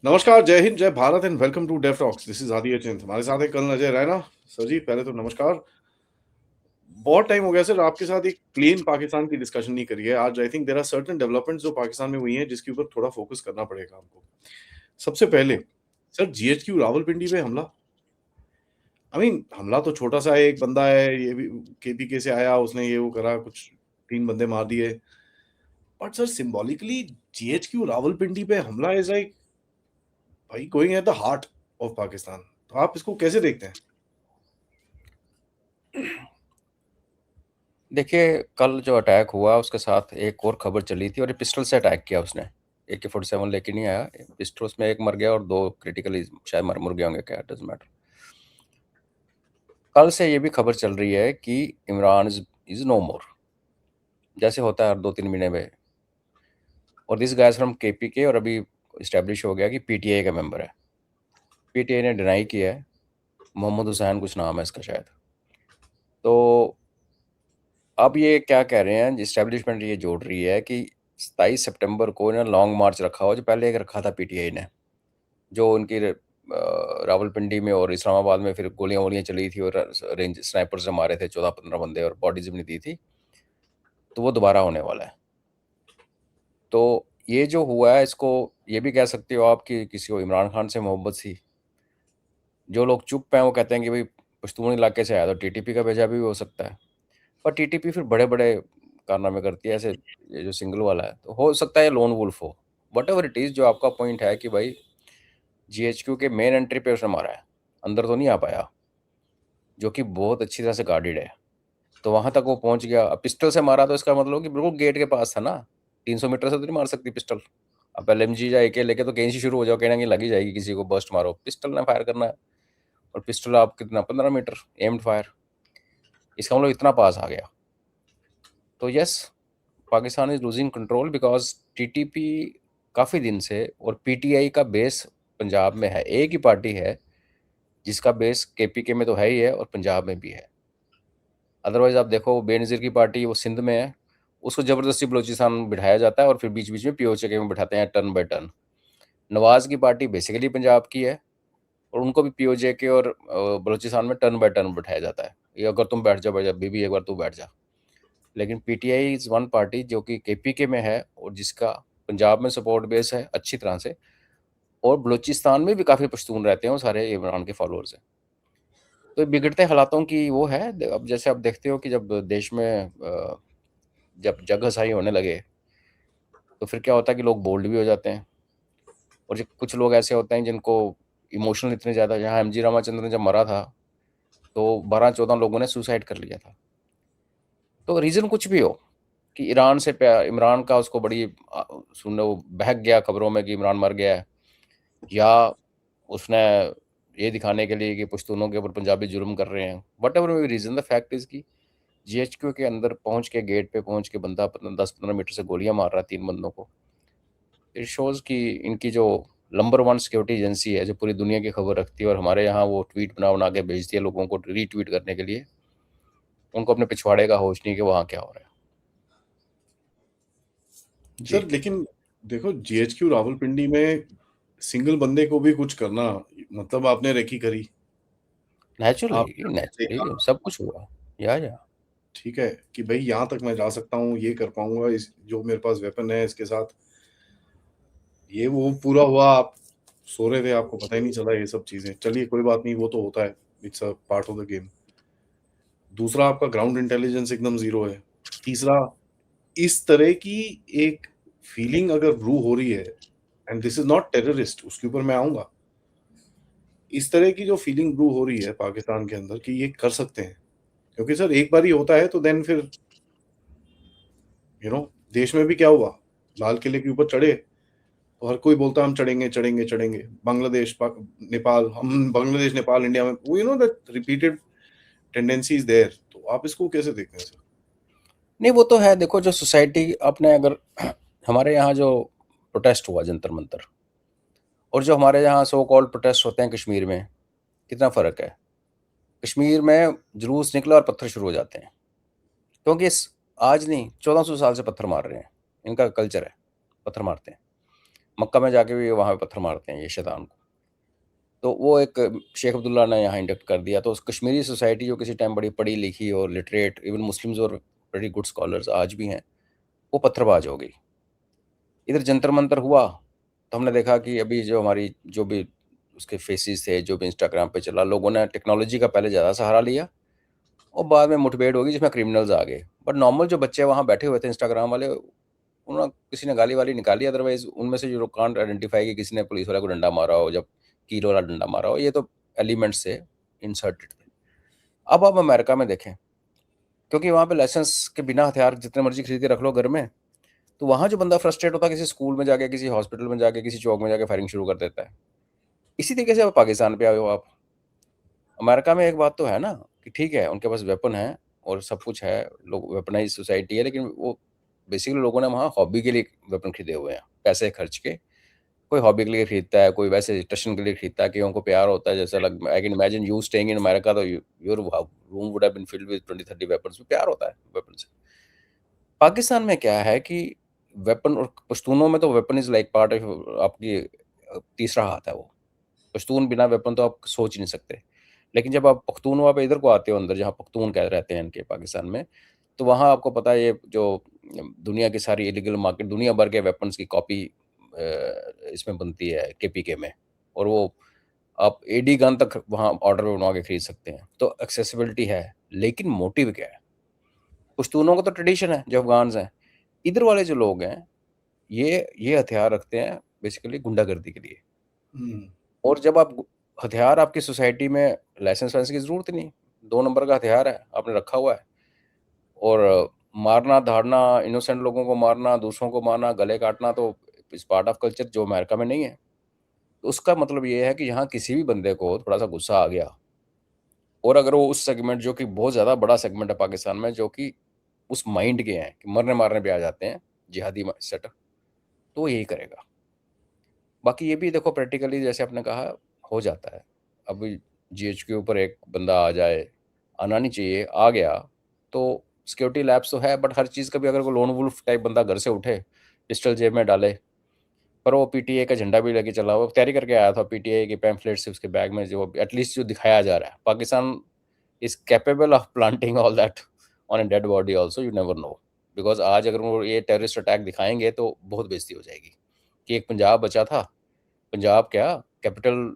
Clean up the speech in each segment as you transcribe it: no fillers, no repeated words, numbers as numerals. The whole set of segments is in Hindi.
नमस्कार, जय हिंद, जय Bharat and welcome to Dev talks. This is Aadi Achint. हमारे साथ है कल अजय रैना। सर जी, पहले तो नमस्कार। बहुत टाइम हो गया सर, आपके साथ एक प्लेन पाकिस्तान की डिस्कशन नहीं करी है। आज I think there are certain developments जो पाकिस्तान में हुई हैं, जिसके ऊपर थोड़ा फोकस करना पड़ेगा हमको। सबसे पहले सर, जीएचक्यू रावलपिंडी पे हमला। हमला तो छोटा सा है, एक बंदा है, ये भी केपीके से आया, उसने ये वो करा, कुछ 3 बंदे मार दिए। But sir, symbolically GHQ Rawalpindi पे हमला इज लाइक भाई going at the heart of Pakistan. तो आप इसको कैसे देखते हैं? देखिए, कल जो अटैक हुआ उसके साथ एक और खबर चली थी और ये पिस्टल से अटैक किया उसने। AK-47 लेके नहीं आया, पिस्टल उसमें एक मर गया और 2 क्रिटिकली शायद मुर गए होंगे, क्या डज़न्ट मैटर। कल से ये भी खबर चल रही है कि इमरान इज़ नो मोर, जैसे होता है हर 2-3 महीने में। और this guy is from KPK और अभी एस्टैब्लिश हो गया कि PTI का मेंबर है। PTI ने डिनाई किया है, मोहम्मद हुसैन कुछ नाम है इसका शायद। तो अब ये क्या कह रहे हैं, एस्टैब्लिशमेंट ये जोड़ रही है कि 27 सितंबर को इन्होंने लॉन्ग मार्च रखा हो, जो पहले एक रखा था PTI ने, जो उनकी रावलपिंडी में और इस्लामाबाद में फिर गोलियां वोलियां चली थी और रेंज स्नाइपर से मारे थे 14-15 बंदे और बॉडीज भी नहीं दी थी। तो वो दोबारा होने वाला है। तो ये जो हुआ है, इसको ये भी कह सकते हो आप कि किसी को इमरान खान से मोहब्बत थी। जो लोग चुप हैं वो कहते हैं कि भाई पश्तून इलाके से आया तो TTP का भेजा भी हो सकता है। पर TTP फिर बड़े बड़े कारनामे करती है, ऐसे ये जो सिंगल वाला है तो हो सकता है लोन वुल्फ हो। वट एवर इट इज़, जो आपका पॉइंट है कि भाई GHQ के मेन एंट्री पे उसने मारा है, अंदर तो नहीं आ पाया, जो कि बहुत अच्छी तरह से गार्डेड है। तो वहां तक वो पहुंच गया। अब पिस्टल से मारा तो इसका मतलब कि बिल्कुल गेट के पास था ना, 300 मीटर से तो नहीं मार सकती पिस्टल। अब LMG या AK लेके तो कहीं से शुरू हो जाओ, कहीं ना कहीं लगी जाएगी, किसी को बर्स्ट मारो, पिस्टल ने फायर करना है। और पिस्टल आप कितना, 15 मीटर एम्ड फायर, इसका मतलब इतना पास आ गया। तो yes, Pakistan is losing control because TTP काफ़ी दिन से, और PTI का बेस पंजाब में है। एक ही पार्टी है जिसका बेस KPK में तो है ही है और पंजाब में भी है। अदरवाइज आप देखो, बेनज़ीर की पार्टी वो सिंध में है, उसको ज़बरदस्ती बलूचिस्तान बिठाया जाता है और फिर बीच बीच में POK में बिठाते हैं टर्न बाय टर्न। नवाज़ की पार्टी बेसिकली पंजाब की है और उनको भी POK और बलूचिस्तान में टर्न बाय टर्न बिठाया जाता है। ये अगर तुम बैठ जाओ, बैठ जा बीबी, एक बार तू बैठ जा। लेकिन PTI इज़ वन पार्टी जो कि KPK में है और जिसका पंजाब में सपोर्ट बेस है अच्छी तरह से, और बलूचिस्तान में भी काफ़ी पश्तून रहते हैं, वो सारे इमरान के फॉलोअर्स हैं। तो बिगड़ते हालातों की वो है। अब जैसे आप देखते हो कि जब देश में जब जग हसाई होने लगे तो फिर क्या होता है कि लोग बोल्ड भी हो जाते हैं। और जो कुछ लोग ऐसे होते हैं जिनको इमोशनल इतने ज़्यादा, यहाँ MG रामाचंद्रन जब मरा था तो 12-14 लोगों ने सुसाइड कर लिया था। तो रीज़न कुछ भी हो कि ईरान से प्यार, इमरान का उसको बड़ी सुनने वो बहक गया खबरों में कि इमरान मर गया है, या उसने ये दिखाने के लिए कि पश्तूनों के ऊपर पंजाबी जुल्म कर रहे हैं, what ever may be reason, the fact is कि GHQ के अंदर पहुंच के, गेट पे पहुंच के बंदा 10-15 मीटर से गोलियां मार रहा है 3 बंदों को। इट शोज़ कि इनकी जो नंबर 1 सिक्योरिटी एजेंसी है, जो पूरी दुनिया की खबर रखती है और हमारे यहाँ वो ट्वीट बना बना के भेजती है लोगों को रीट्वीट करने के लिए, उनको अपने पिछवाड़े का होश नहीं कि वहाँ क्या हो रहा है। जी। सर लेकिन देखो, जीएचक्यू रावलपिंडी में सिंगल बंदे को भी कुछ करना, मतलब आपने रेकी करी, नेचुरली आपने देखा, नेचुरली सब कुछ हुआ। या ठीक है कि भाई यहाँ तक मैं जा सकता हूँ, ये कर पाऊंगा, इस जो मेरे पास वेपन है इसके साथ, ये वो पूरा हुआ। आप सो रहे थे, आपको पता ही नहीं चला ये सब चीजें। चलिए कोई बात नहीं, वो तो होता है, it's a part of the game. दूसरा, आपका ग्राउंड इंटेलिजेंस एकदम जीरो है। तीसरा, इस तरह की एक फीलिंग अगर ब्रू हो रही है, and this is not terrorist, उसके ऊपर मैं आऊंगा। इस तरह की जो फीलिंग ब्रू हो रही है पाकिस्तान के अंदर कि ये कर सकते हैं, क्योंकि सर एक बार ही होता है तो देन फिर देश में भी क्या हुआ, लाल किले के ऊपर चढ़े तो हर कोई बोलता हम चढ़ेंगे चढ़ेंगे चढ़ेंगे। बांग्लादेश, नेपाल, हम बांग्लादेश, नेपाल, इंडिया में, वो that repeated tendency is there. तो आप इसको कैसे देखते हैं सर? नहीं, वो तो है। देखो, जो सोसाइटी अपने अगर हमारे यहाँ जो प्रोटेस्ट हुआ जंतर मंतर, और जो हमारे यहाँ सो कॉल्ड प्रोटेस्ट होते हैं कश्मीर में, कितना फ़र्क है। कश्मीर में जुलूस निकला और पत्थर शुरू हो जाते हैं, क्योंकि आज नहीं 1400 साल से पत्थर मार रहे हैं, इनका कल्चर है, पत्थर मारते हैं। मक्का में जाके भी वहाँ पे पत्थर मारते हैं ये शैतान को। तो वो एक शेख अब्दुल्ला ने यहाँ इंडक्ट कर दिया, तो उस कश्मीरी सोसाइटी जो किसी टाइम बड़ी पढ़ी लिखी और लिटरेट, इवन मुस्लिम्स और वेरी गुड स्कॉलर्स आज भी हैं, वो पत्थरबाज हो गई। इधर जंतर मंतर हुआ, तो हमने देखा कि अभी जो हमारी जो भी उसके फेसेस थे, जो भी इंस्टाग्राम पे चला, लोगों ने टेक्नोलॉजी का पहले ज़्यादा सहारा लिया और बाद में मुठभेड़ होगी जिसमें क्रिमिनल्स आ गए। बट नॉर्मल जो बच्चे वहाँ बैठे हुए थे इंस्टाग्राम वाले, उन्होंने किसी ने गाली वाली निकाली, अदरवाइज उनमें से जो कांट आइडेंटिफाई कि किसी ने पुलिस वाले को डंडा मारा हो, जब कील वाला डंडा मारा हो, ये तो एलिमेंट्स से इंसर्टेड थे। अब आप अमेरिका में देखें, क्योंकि वहाँ पे लाइसेंस के बिना हथियार जितने मर्जी खरीद के रख लो घर में, तो वहाँ जो बंदा फ्रस्ट्रेट होता है किसी स्कूल में जाके, किसी हॉस्पिटल में जाके, किसी चौक में जाके फायरिंग शुरू कर देता है। इसी तरीके से आप पाकिस्तान पे आए हो आप। अमेरिका में एक बात तो है ना कि ठीक है उनके पास वेपन है और सब कुछ है, लोग वेपनाइज सोसाइटी है, लेकिन वो बेसिकली लोगों ने वहाँ हॉबी के लिए वेपन खरीदे हुए हैं, पैसे खर्च के। कोई हॉबी के लिए खरीदता है, कोई वैसे टशन के लिए खरीदता है कि उनको प्यार होता है, जैसे लग I can imagine you staying in America, तो your room would have been filled with 20-30 weapons. प्यार होता है वेपन से। पाकिस्तान में क्या है कि वेपन, और पश्तूनों में तो weapon is like part of आपकी तीसरा हाथ है वो। पश्तून बिना वेपन तो आप सोच ही नहीं सकते। लेकिन जब आप पख्तूनवा पे इधर को आते हो अंदर, जहाँ पख्तून कह रहते हैं इनके पाकिस्तान में, तो वहाँ आपको पता है ये जो दुनिया की सारी इलीगल मार्केट, दुनिया भर के वेपन्स की कॉपी इसमें बनती है केपीके में, और वो आप एडी गन तक वहाँ ऑर्डर बनवा के खरीद सकते हैं। तो एक्सेसिबिलिटी है, लेकिन मोटिव क्या है? पश्तूनों का तो ट्रेडिशन है जो अफगान्स हैं। इधर वाले जो लोग हैं, ये हथियार रखते हैं बेसिकली गुंडागर्दी के लिए। और जब आप हथियार आपकी सोसाइटी में लाइसेंस वाइसेंस की ज़रूरत ही नहीं, 2 नंबर का हथियार है, आपने रखा हुआ है, और मारना, धाड़ना, इनोसेंट लोगों को मारना, दूसरों को मारना, गले काटना, तो इस पार्ट ऑफ कल्चर जो अमेरिका में नहीं है। तो उसका मतलब ये है कि यहाँ किसी भी बंदे को थोड़ा-सा गुस्सा आ गया, और अगर वो उस सेगमेंट, जो कि बहुत ज़्यादा बड़ा सेगमेंट है पाकिस्तान में, जो कि उस माइंड के हैं कि मरने-मारने पे आ जाते हैं, जिहादी सेटअप, तो वो यही करेगा। बाकी ये भी देखो प्रैक्टिकली जैसे आपने कहा हो जाता है। अभी जीएच के ऊपर एक बंदा आ जाए, आना नहीं चाहिए, आ गया, तो सिक्योरिटी लैब्स तो है, बट हर चीज़ का भी अगर कोई लोन वुल्फ टाइप बंदा घर से उठे, पिस्टल जेब में डाले, पर वो पीटीए का झंडा भी लेके चला, वो तैयारी करके आया था पीटीए के पैम्फलेट्स उसके बैग में, जो एटलीस्ट जो दिखाया जा रहा है, Pakistan is capable of planting all that on a dead body also, you never know. Because आज अगर वो ये टेररिस्ट अटैक दिखाएंगे तो बहुत बेइज्जती हो जाएगी कि एक पंजाब बचा था। पंजाब क्या, कैपिटल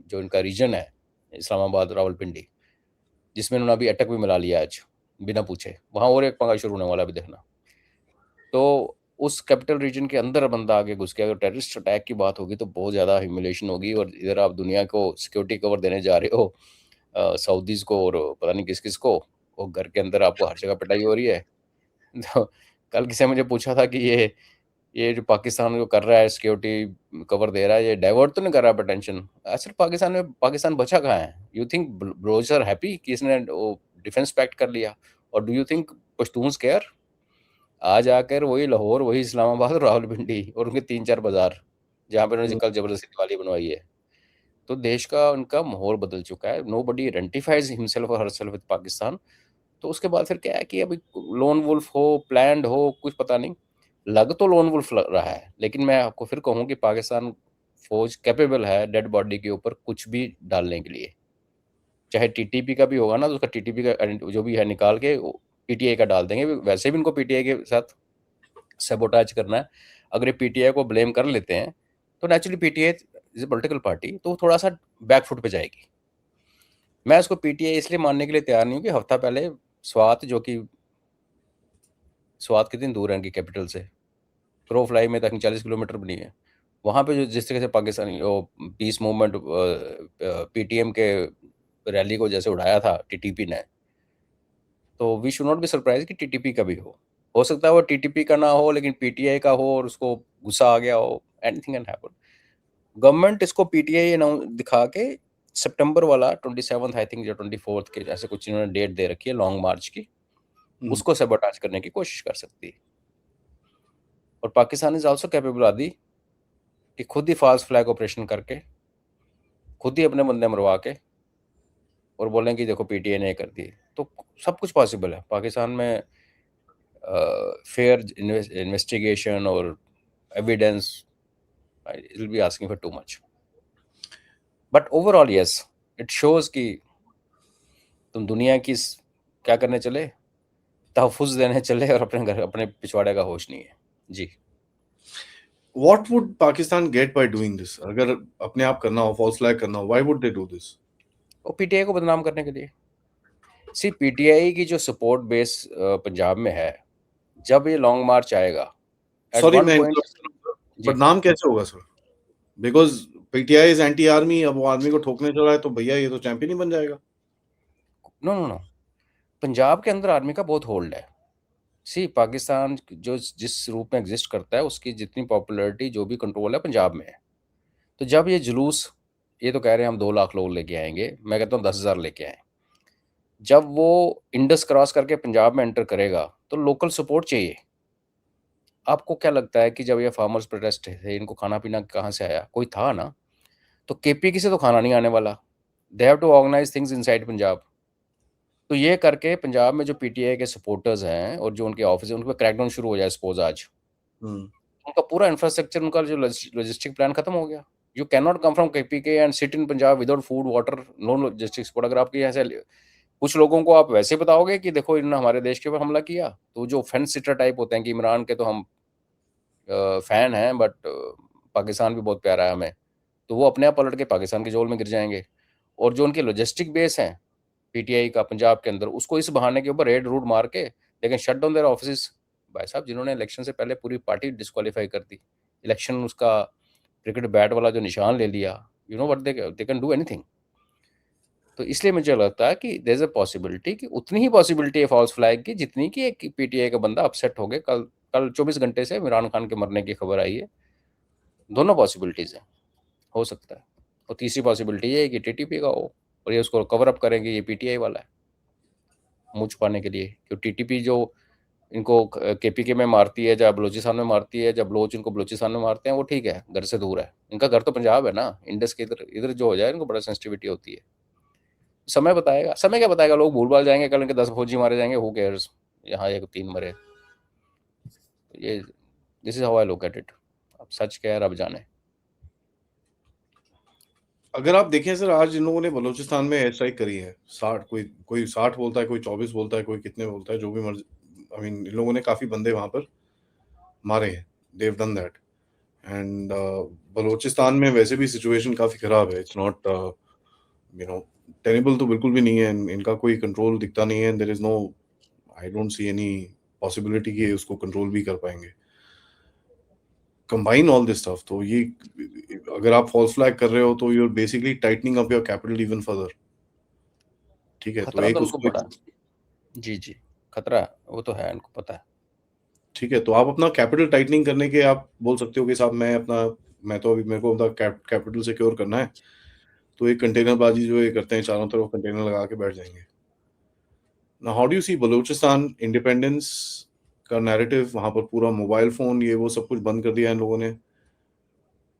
जो इनका रीजन है, इस्लामाबाद, रावलपिंडी, जिसमें उन्होंने अभी अटक भी मिला लिया आज बिना पूछे, वहाँ और एक पंगा शुरू होने वाला भी देखना। तो उस कैपिटल रीजन के अंदर बंदा आगे घुस के अगर टेररिस्ट अटैक की बात होगी तो बहुत ज़्यादा ह्यूमिलेशन होगी, और इधर आप दुनिया को सिक्योरिटी कवर देने जा रहे हो, सऊदीज़ को और पता नहीं किस किस को, और घर के अंदर आपको हर जगह पिटाई हो रही है। तो कल किसी ने मुझे पूछा था कि ये जो पाकिस्तान जो कर रहा है, सिक्योरिटी कवर दे रहा है, ये डाइवर्ट तो नहीं कर रहा है टेंशन? असल पाकिस्तान बचा कहाँ है? You think bros are happy कि इसने वो डिफेंस पैक्ट कर लिया? और do you think Pashtuns care? आज आकर वही लाहौर, वही इस्लामाबाद और रावलपिंडी और उनके 3-4 बाजार, जहाँ पे उन्होंने कल जबरदस्ती दिवाली बनवाई है। तो देश का उनका माहौल बदल चुका है। नोबडी आइडेंटिफाइज हिमसेल्फ और हरसेल्फ विद पाकिस्तान। तो उसके बाद फिर क्या है कि अभी लोन वुल्फ हो, प्लान्ड हो, कुछ पता नहीं, लग तो लोन वुल्फ लग रहा है, लेकिन मैं आपको फिर कहूँ कि पाकिस्तान फौज कैपेबल है डेड बॉडी के ऊपर कुछ भी डालने के लिए। चाहे टीटीपी का भी होगा ना, तो उसका टीटीपी का जो भी है निकाल के पीटीआई का डाल देंगे। वैसे भी इनको पीटीआई के साथ सैबोटाज करना है। अगर ये पीटीआई को ब्लेम कर लेते हैं तो naturally PTI is a political party, तो थोड़ा सा बैक फुट पे जाएगी। मैं इसको पीटीआई इसलिए मानने के लिए तैयार नहीं हूँ कि हफ्ता पहले स्वात, जो कि स्वात कितनी दूर है इनकी कैपिटल से, प्रो फ्लाई में तक 40 किलोमीटर भी नहीं है, वहाँ पे जो जिस तरह से पाकिस्तानी पीस मूवमेंट पीटीएम के रैली को जैसे उड़ाया था टीटीपी ने, तो we should not be surprise कि टीटीपी का भी हो सकता है वो टीटीपी का ना हो लेकिन पीटीआई का हो और उसको गुस्सा आ गया हो, एनीथिंग कैन हैपन। गवर्नमेंट इसको पीटीआई दिखा के सितंबर वाला 27 आई थिंक या 24 के जैसे कुछ इन्होंने डेट दे रखी है लॉन्ग मार्च की, उसको सबोटाज करने की कोशिश कर सकती है। और पाकिस्तान इज आल्सो कैपेबल आदि कि खुद ही फॉल्स फ्लैग ऑपरेशन करके खुद ही अपने बंदे मरवा के और बोलें कि देखो पीटीआई ने कर दी, तो सब कुछ पॉसिबल है पाकिस्तान में। फेयर इन्वेस्टिगेशन और evidence It will be asking for too much. But overall, yes, it shows कि तुम दुनिया की क्या करने चले, तहफ़्फ़ुज़ देने चले और अपने घर अपने पिछवाड़े का होश नहीं है। जी। What would Pakistan get by doing this? अगर अपने आप करना हो, false flag करना हो, why would they do this? वो पीटीआई को बदनाम करने के लिए। सी पीटीआई की जो सपोर्ट बेस पंजाब में है, जब ये लॉन्ग मार्च आएगा, एट Sorry, वन मैं पॉइंट interrupt करूँगा, जी। but नाम कैसे होगा sir? Because PTI is anti army, अब वो आर्मी को ठोकने चला है तो भैया ये तो चैंपियन ही बन जाएगा। No, no, no. पंजाब के अंदर आर्मी का बहुत होल्ड है। सी पाकिस्तान जो जिस रूप में एग्जिस्ट करता है, उसकी जितनी पॉपुलैरिटी जो भी कंट्रोल है पंजाब में है। तो जब ये जुलूस, ये तो कह रहे हैं हम 2 लाख लोग लेके आएंगे, मैं कहता हूँ 10,000 लेके आएं। जब वो इंडस क्रॉस करके पंजाब में एंटर करेगा तो लोकल सपोर्ट चाहिए। आपको क्या लगता है कि जब ये फार्मर्स प्रोटेस्ट थे, इनको खाना पीना कहाँ से आया? कोई था ना। तो केपीके से तो खाना नहीं आने वाला। They have to organise things inside Punjab. तो ये करके पंजाब में जो पीटीआई के सपोर्टर्स हैं और जो उनके ऑफिस है, उन पर क्रैकडाउन शुरू हो जाए सपोज आज, उनका पूरा इंफ्रास्ट्रक्चर, उनका जो लॉजिस्टिक प्लान खत्म हो गया। You can not come from KPK and sit in Punjab without food water, no logistic support. अगर आपके यहाँ से कुछ लोगों को आप वैसे बताओगे कि देखो इन्होंने हमारे देश के ऊपर हमला किया, तो जो फेंस सिटर टाइप होते हैं कि इमरान के तो हम फैन हैं, बट पाकिस्तान भी बहुत प्यारा है हमें, तो वो अपने आप पलट के पाकिस्तान के जोल में गिर जाएंगे। और जो उनके लॉजिस्टिक बेस हैं पीटीआई का पंजाब के अंदर, उसको इस बहाने के ऊपर रेड रूट मार के लेकिन शट डाउन देयर ऑफिस। भाई साहब, जिन्होंने इलेक्शन से पहले पूरी पार्टी डिस्क्वालीफाई कर दी, इलेक्शन उसका क्रिकेट बैट वाला जो निशान ले लिया, you know what they can do anything. तो इसलिए मुझे लगता है कि देयर इज अ पॉसिबिलिटी, कि उतनी ही पॉसिबिलिटी है फॉल्स फ्लैग की जितनी कि एक पीटीआई का बंदा अपसेट हो गया। कल कल 24 घंटे से इमरान खान के मरने की खबर आई है। दोनों पॉसिबिलिटीज हैं, हो सकता है। और तीसरी पॉसिबिलिटी ये है कि टीटीपी का हो और ये उसको कवर अप करेंगे, ये पीटीआई वाला है, मुंह छुपाने के लिए। क्योंकि टीटीपी जो इनको केपीके में मारती है, जब बलोचिस्तान में मारती है, जब बलोच इनको बलोचिस्तान में मारते हैं, वो ठीक है, घर से दूर है। इनका घर तो पंजाब है ना, इंडस के इधर इधर जो हो जाए, इनको बड़ा सेंसिटिविटी होती है। समय बताएगा, समय क्या बताएगा, लोग भूल भाल जाएंगे, कल इनके 10 फौजी मारे जाएंगे, हु केयर्स, यहाँ एक 3 मरे। तो ये this is how I look at it. अब सच क्या है रब जाने। अगर आप देखें सर, आज इन लोगों ने बलूचिस्तान में एयर स्ट्राइक करी है, 60 कोई 60 बोलता है, कोई 24 बोलता है, कोई कितने बोलता है, जो भी मर्जी। आई मीन इन लोगों ने काफी बंदे वहां पर मारे हैं, they've done that. And Balochistan में वैसे भी सिचुएशन काफी खराब है। It's not you know terrible तो बिल्कुल भी नहीं है। इनका कोई कंट्रोल दिखता नहीं है। There is no, I don't see any possibility कि उसको कंट्रोल भी कर पाएंगे। कंबाइन ऑल दिस स्टफ, तो ये अगर आप फॉल्स फ्लैग कर रहे हो तो you are basically tightening up your capital even further. ठीक है, तो खतरा एक तो उनको उसको, बड़ा, जी जी, खतरा वो तो है, इनको पता है। ठीक है, तो आप अपना कैपिटल टाइटनिंग करने के आप बोल सकते हो कि साहब मैं तो अभी मेरे को अपना कैपिटल सिक्योर करना है, तो एक कंटेनरबाजी जो ये करते हैं, चारों तरफ कंटेनर लगा के बैठ जाएंगे। ना how do you see Balochistan independence का नैरेटिव? वहां पर पूरा मोबाइल फोन ये वो सब कुछ बंद कर दिया इन लोगों ने।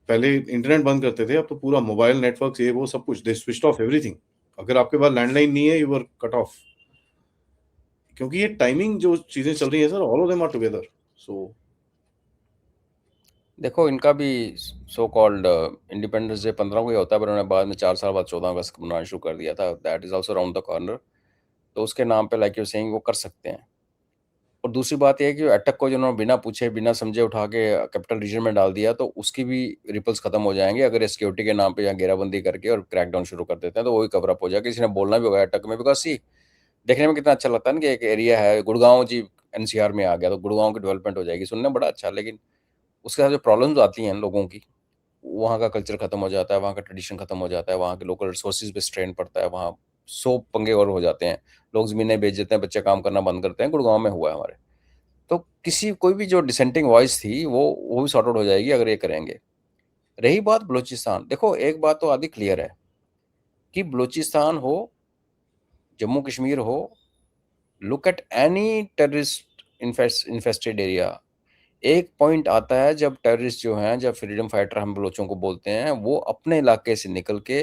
पहले इंटरनेट बंद करते थे, अब तो पूरा मोबाइल नेटवर्क ये वो सब कुछ, दे स्विच्ड ऑफ एवरीथिंग। अगर आपके पास लैंडलाइन नहीं है, यू आर कट ऑफ। क्योंकि ये टाइमिंग जो चीजें चल रही है sir, all of them are together. So देखो, इनका भी सो कॉल्ड इंडिपेंडेंस डे 15 को ही होता है, पर उन्होंने बाद में 4 साल बाद 14 अगस्त को मनाना शुरू कर दिया था। That is also round the corner. तो उसके नाम पे लाइक यू सेइंग वो कर सकते हैं। और दूसरी बात ये है कि अटक को जिन्होंने बिना पूछे बिना समझे उठा के कैपिटल रीजन में डाल दिया, तो उसकी भी रिपल्स खत्म हो जाएंगे अगर सिक्योरिटी के नाम पे यहाँ घेराबंदी करके और क्रैकडाउन शुरू कर देते हैं, तो वही कवर अप हो जाएगा। किसी ने बोलना भी होगा अटक में, बिकॉज सी देखने में कितना अच्छा लगता है ना कि एक एरिया है गुड़गांव जी, एनसीआर में आ गया, तो गुड़गांव की डेवलपमेंट हो जाएगी, सुनने में बड़ा अच्छा। लेकिन उसके साथ जो प्रॉब्लम्स आती हैं लोगों की, वहाँ का कल्चर खत्म हो जाता है, वहाँ का ट्रेडिशन खत्म हो जाता है, वहाँ के लोकल रिसोर्सेज पे स्ट्रेन पड़ता है, वहाँ सौ पंगे और हो जाते हैं, लोग ज़मीनें बेच देते हैं, बच्चे काम करना बंद करते हैं। गुड़गांव में हुआ है हमारे। तो किसी कोई भी जो डिसेंटिंग वॉइस थी वो भी सॉर्ट आउट हो जाएगी अगर ये करेंगे। रही बात बलूचिस्तान, देखो एक बात तो आधी क्लियर है कि बलूचिस्तान हो, जम्मू कश्मीर हो, look at any terrorist infested area, एक पॉइंट आता है जब टेररिस्ट जो हैं, जब फ्रीडम फाइटर हम बलोचों को बोलते हैं, वो अपने इलाके से निकल के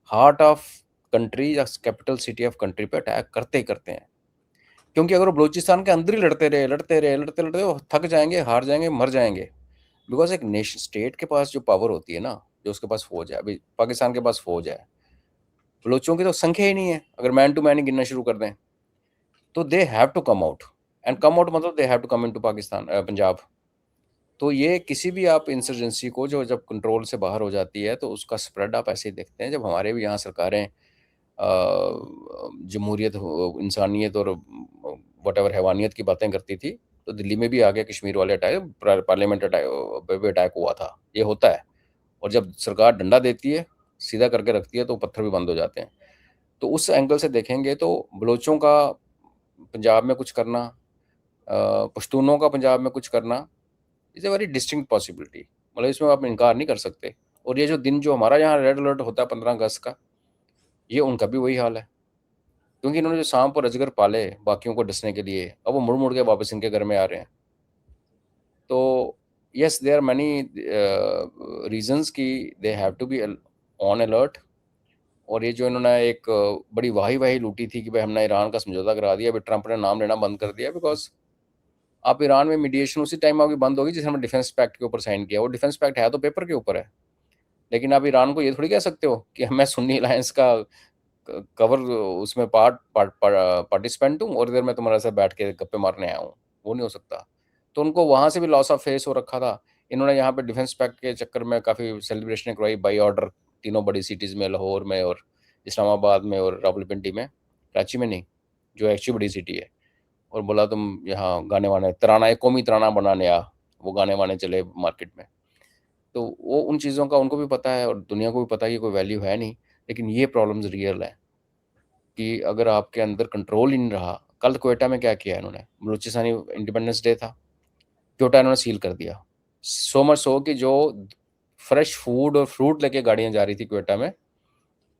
हार्ट ऑफ कंट्री या कैपिटल सिटी ऑफ कंट्री पे अटैक करते ही करते हैं। क्योंकि अगर वो बलूचिस्तान के अंदर ही लड़ते रहे, वो थक जाएंगे, हार जाएंगे, मर जाएंगे। बिकॉज एक नेशन स्टेट के पास जो पावर होती है ना, जो उसके पास फौज है, अभी पाकिस्तान के पास फौज है, बलोचों की तो संख्या ही नहीं है। अगर मैन टू मैन ही गिनना शुरू कर दें तो they have to come out, and come out मतलब they have to come into Pakistan, Punjab. तो ये किसी भी आप इंसर्जेंसी को जो जब कंट्रोल से बाहर हो जाती है तो उसका स्प्रेड आप ऐसे ही देखते हैं। जब हमारे भी यहाँ सरकारें जमहूरियत, इंसानियत और वट एवर हैवानियत की बातें करती थी, तो दिल्ली में भी आ गया कश्मीर वाले अटैक, पार्लियामेंट अटैक पे भी अटैक हुआ था। ये होता है। और जब सरकार डंडा देती है, सीधा करके रखती है, तो पत्थर भी बंद हो जाते हैं। तो उस एंगल से देखेंगे तो बलोचों का पंजाब में कुछ करना, पश्तूनों का पंजाब में कुछ करना is a very distinct possibility, मतलब इसमें आप इनकार नहीं कर सकते। और ये जो दिन जो हमारा यहाँ रेड अलर्ट होता है 15 अगस्त का, ये उनका भी वही हाल है। क्योंकि इन्होंने जो सांप और अजगर पाले बाकियों को डसने के लिए, अब वो मुड़ मुड़ के वापस इनके घर में आ रहे हैं। तो yes, there are many reasons कि they have to be on alert. और ये जो इन्होंने एक बड़ी वाही वाही लूटी थी कि भाई हमने ईरान का समझौता करा दिया, अभी ट्रंप ने नाम लेना बंद कर दिया। बिकॉज आप ईरान में मीडिएशन उसी टाइम आपकी बंद होगी जिसे हमने डिफेंस पैक्ट के ऊपर साइन किया। वो डिफेंस पैक्ट है तो पेपर के ऊपर है, लेकिन आप ईरान को ये थोड़ी कह सकते हो कि मैं सुन्नी अलायंस का कवर उसमें पार्टिसिपेंट हूँ और इधर मैं तुम्हारे साथ बैठ के गप्पे मारने आया हूँ। वो नहीं हो सकता। तो उनको वहाँ से भी लॉस ऑफ फेस हो रखा था। इन्होंने यहाँ पे डिफेंस पैक्ट के चक्कर में काफ़ी सेलिब्रेशन करवाई बाई ऑर्डर, तीनों बड़ी सिटीज़ में, लाहौर में और इस्लामाबाद में और रावलपिंडी में, कराची में नहीं, जो एक्चुअली बड़ी सिटी है। और बोला तुम यहाँ गाने वाने तराना, एक कौमी तराना बनाने आ, वो गाने वाने चले मार्केट में। तो वो उन चीज़ों का उनको भी पता है और दुनिया को भी पता है कि कोई वैल्यू है नहीं। लेकिन ये प्रॉब्लम्स रियल है कि अगर आपके अंदर कंट्रोल ही नहीं रहा। कल क्वेटा में क्या किया इन्होंने, बलूचिस्तानी इंडिपेंडेंस डे था, क्वेटा इन्होंने सील कर दिया। सो मच सो कि जो फ्रेश फूड और फ्रूट लेके गाड़ियां जा रही थी क्वेटा में,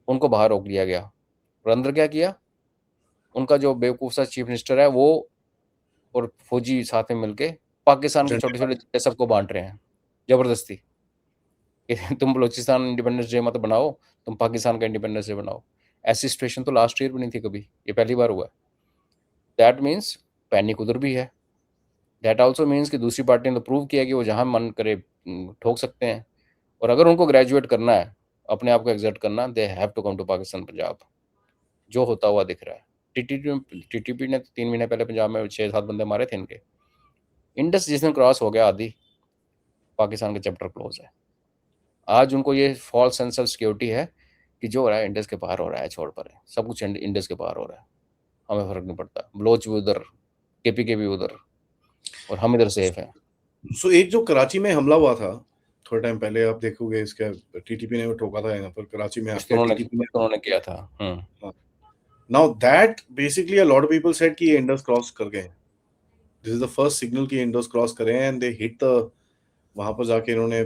उनको बाहर रोक लिया गया। और अंदर क्या किया, उनका जो बेवकूफ़ सा चीफ मिनिस्टर है वो और फौजी साथ में मिलके पाकिस्तान के छोटे छोटे सबको बांट रहे हैं जबरदस्ती कि तुम बलूचिस्तान इंडिपेंडेंस डे मत बनाओ, तुम पाकिस्तान का इंडिपेंडेंस डे बनाओ। ऐसी सिचुएशन तो लास्ट ईयर भी नहीं थी कभी, ये पहली बार हुआ है। दैट मीन्स पैनिक उधर भी है। दैट आल्सो मीन्स कि दूसरी पार्टी ने तो प्रूव किया कि वो जहां मन करे ठोक सकते हैं। और अगर उनको ग्रेजुएट करना है, अपने आप को एग्जर्ट करना, they have to come to Pakistan Punjab. जो होता हुआ दिख रहा है। टीटीपी ने 3 महीने पहले पंजाब में 6-7 बंदे मारे थे इनके। इंडस जिस दिन क्रॉस हो गया आदि, पाकिस्तान का चैप्टर क्लोज है। आज उनको ये फॉल्स सेंस ऑफ सिक्योरिटी है कि जो हो रहा है इंडस के बाहर हो रहा है, छोड़ पर है, सब कुछ इंडस के बाहर हो रहा है, हमें फर्क नहीं पड़ता। बलोच भी उधर, केपीके भी उधर, और हम इधर सेफ हैं। सो एक जो कराची में हमला हुआ था थोड़ा टाइम पहले, आप देखोगे इसका, टीटीपी ने ठोका था यहाँ पर कराची में आके, टीटीपी ने उन्होंने किया था। Now that basically a lot of people said कि ये इंडस क्रॉस कर गए। This is the first signal कि इंडस क्रॉस करें एंड दे हिट द, वहां पर जाके इन्होंने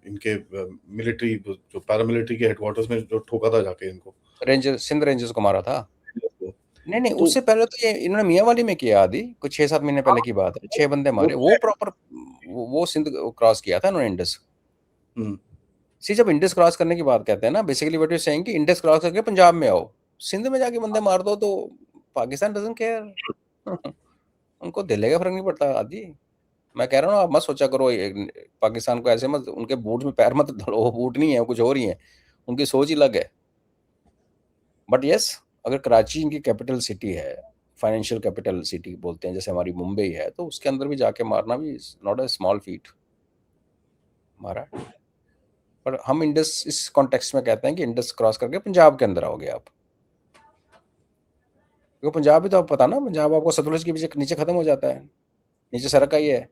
इनके मिलिट्री जो पैरामिलिट्री के हेडक्वार्टर्स में जो ठोका था जाके इनको, रेंजर, सिंध रेंजर्स को मारा था। नहीं नहीं, तो उससे पहले तो ये इन्होंने मियांवाली में किया आदि, कुछ 6-7 महीने पहले की बात है। 6 बंदे मारे, वो प्रॉपर वो सिंध क्रॉस किया था इन्होंने, इंडस। सी, जब इंडस क्रॉस करने की बात कहते हैं ना, बेसिकली व्हाट यू सेइंग कि इंडस क्रॉस करके पंजाब में आओ, सिंध में जाके बंदे मार दो तो पाकिस्तान डजंट केयर। उनको दिल्ली का फर्क नहीं पड़ता आदि। मैं कह रहा हूँ, आप मत सोचा करो पाकिस्तान को ऐसे मत, उनके बूट में पैर मत धरो, वो बूट नहीं है, कुछ और ही है, उनकी सोच ही अलग है। बट यस, अगर कराची इनकी कैपिटल सिटी है, फाइनेंशियल कैपिटल सिटी बोलते हैं, जैसे हमारी मुंबई है, तो उसके अंदर भी जाके मारना भी नॉट अ स्मॉल फीट मारा। पर हम इंडस इस कॉन्टेक्स्ट में कहते हैं कि इंडस क्रॉस करके पंजाब के अंदर आओगे आप। क्योंकि पंजाब भी तो आपको पता ना, पंजाब आपको सतलुज के पीछे नीचे खत्म हो जाता है, नीचे सड़क का ही है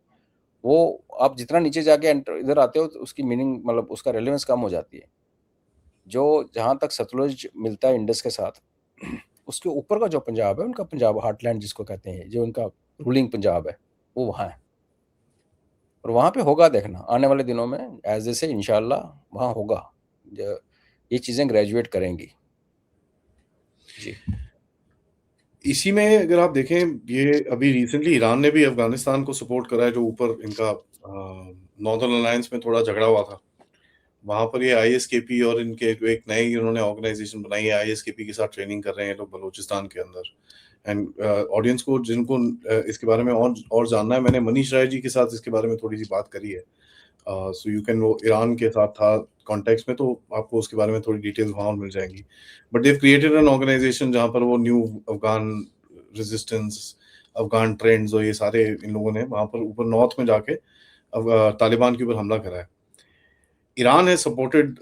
वो। आप जितना नीचे जाके इधर आते हो तो उसकी मीनिंग, मतलब उसका रेलेवेंस कम हो जाती है। जो जहाँ तक सतलुज मिलता है इंडस के साथ, उसके ऊपर का जो पंजाब है, उनका पंजाब हार्टलैंड जिसको कहते हैं, जो उनका रूलिंग पंजाब है, वो वहाँ है। और वहाँ पे होगा, देखना आने वाले दिनों में एज ए से इंशाल्लाह वहाँ होगा, ये चीज़ें ग्रेजुएट करेंगी जी। इसी में अगर आप देखें, ये अभी रिसेंटली ईरान ने भी अफगानिस्तान को सपोर्ट करा है, जो ऊपर इनका नॉर्दर्न अलायंस में थोड़ा झगड़ा हुआ था, वहां पर ये आईएसकेपी और इनके एक नई उन्होंने ऑर्गेनाइजेशन बनाई है, आईएसकेपी के साथ ट्रेनिंग कर रहे हैं लोग बलूचिस्तान के अंदर। एंड ऑडियंस को जिनको इसके बारे में और जानना है, मैंने मनीष राय जी के साथ इसके बारे में थोड़ी सी बात करी है। सो यू कैन, वो ईरान के साथ था कॉन्टेक्स्ट में, तो आपको उसके बारे में थोड़ी डिटेल्स वहाँ मिल जाएंगी। But they created an organisation जहाँ पर वो new Afghan resistance, Afghan trends और ये सारे इन लोगों ने वहाँ पर ऊपर नॉर्थ में जाके तालिबान के ऊपर हमला करा है। Iran has supported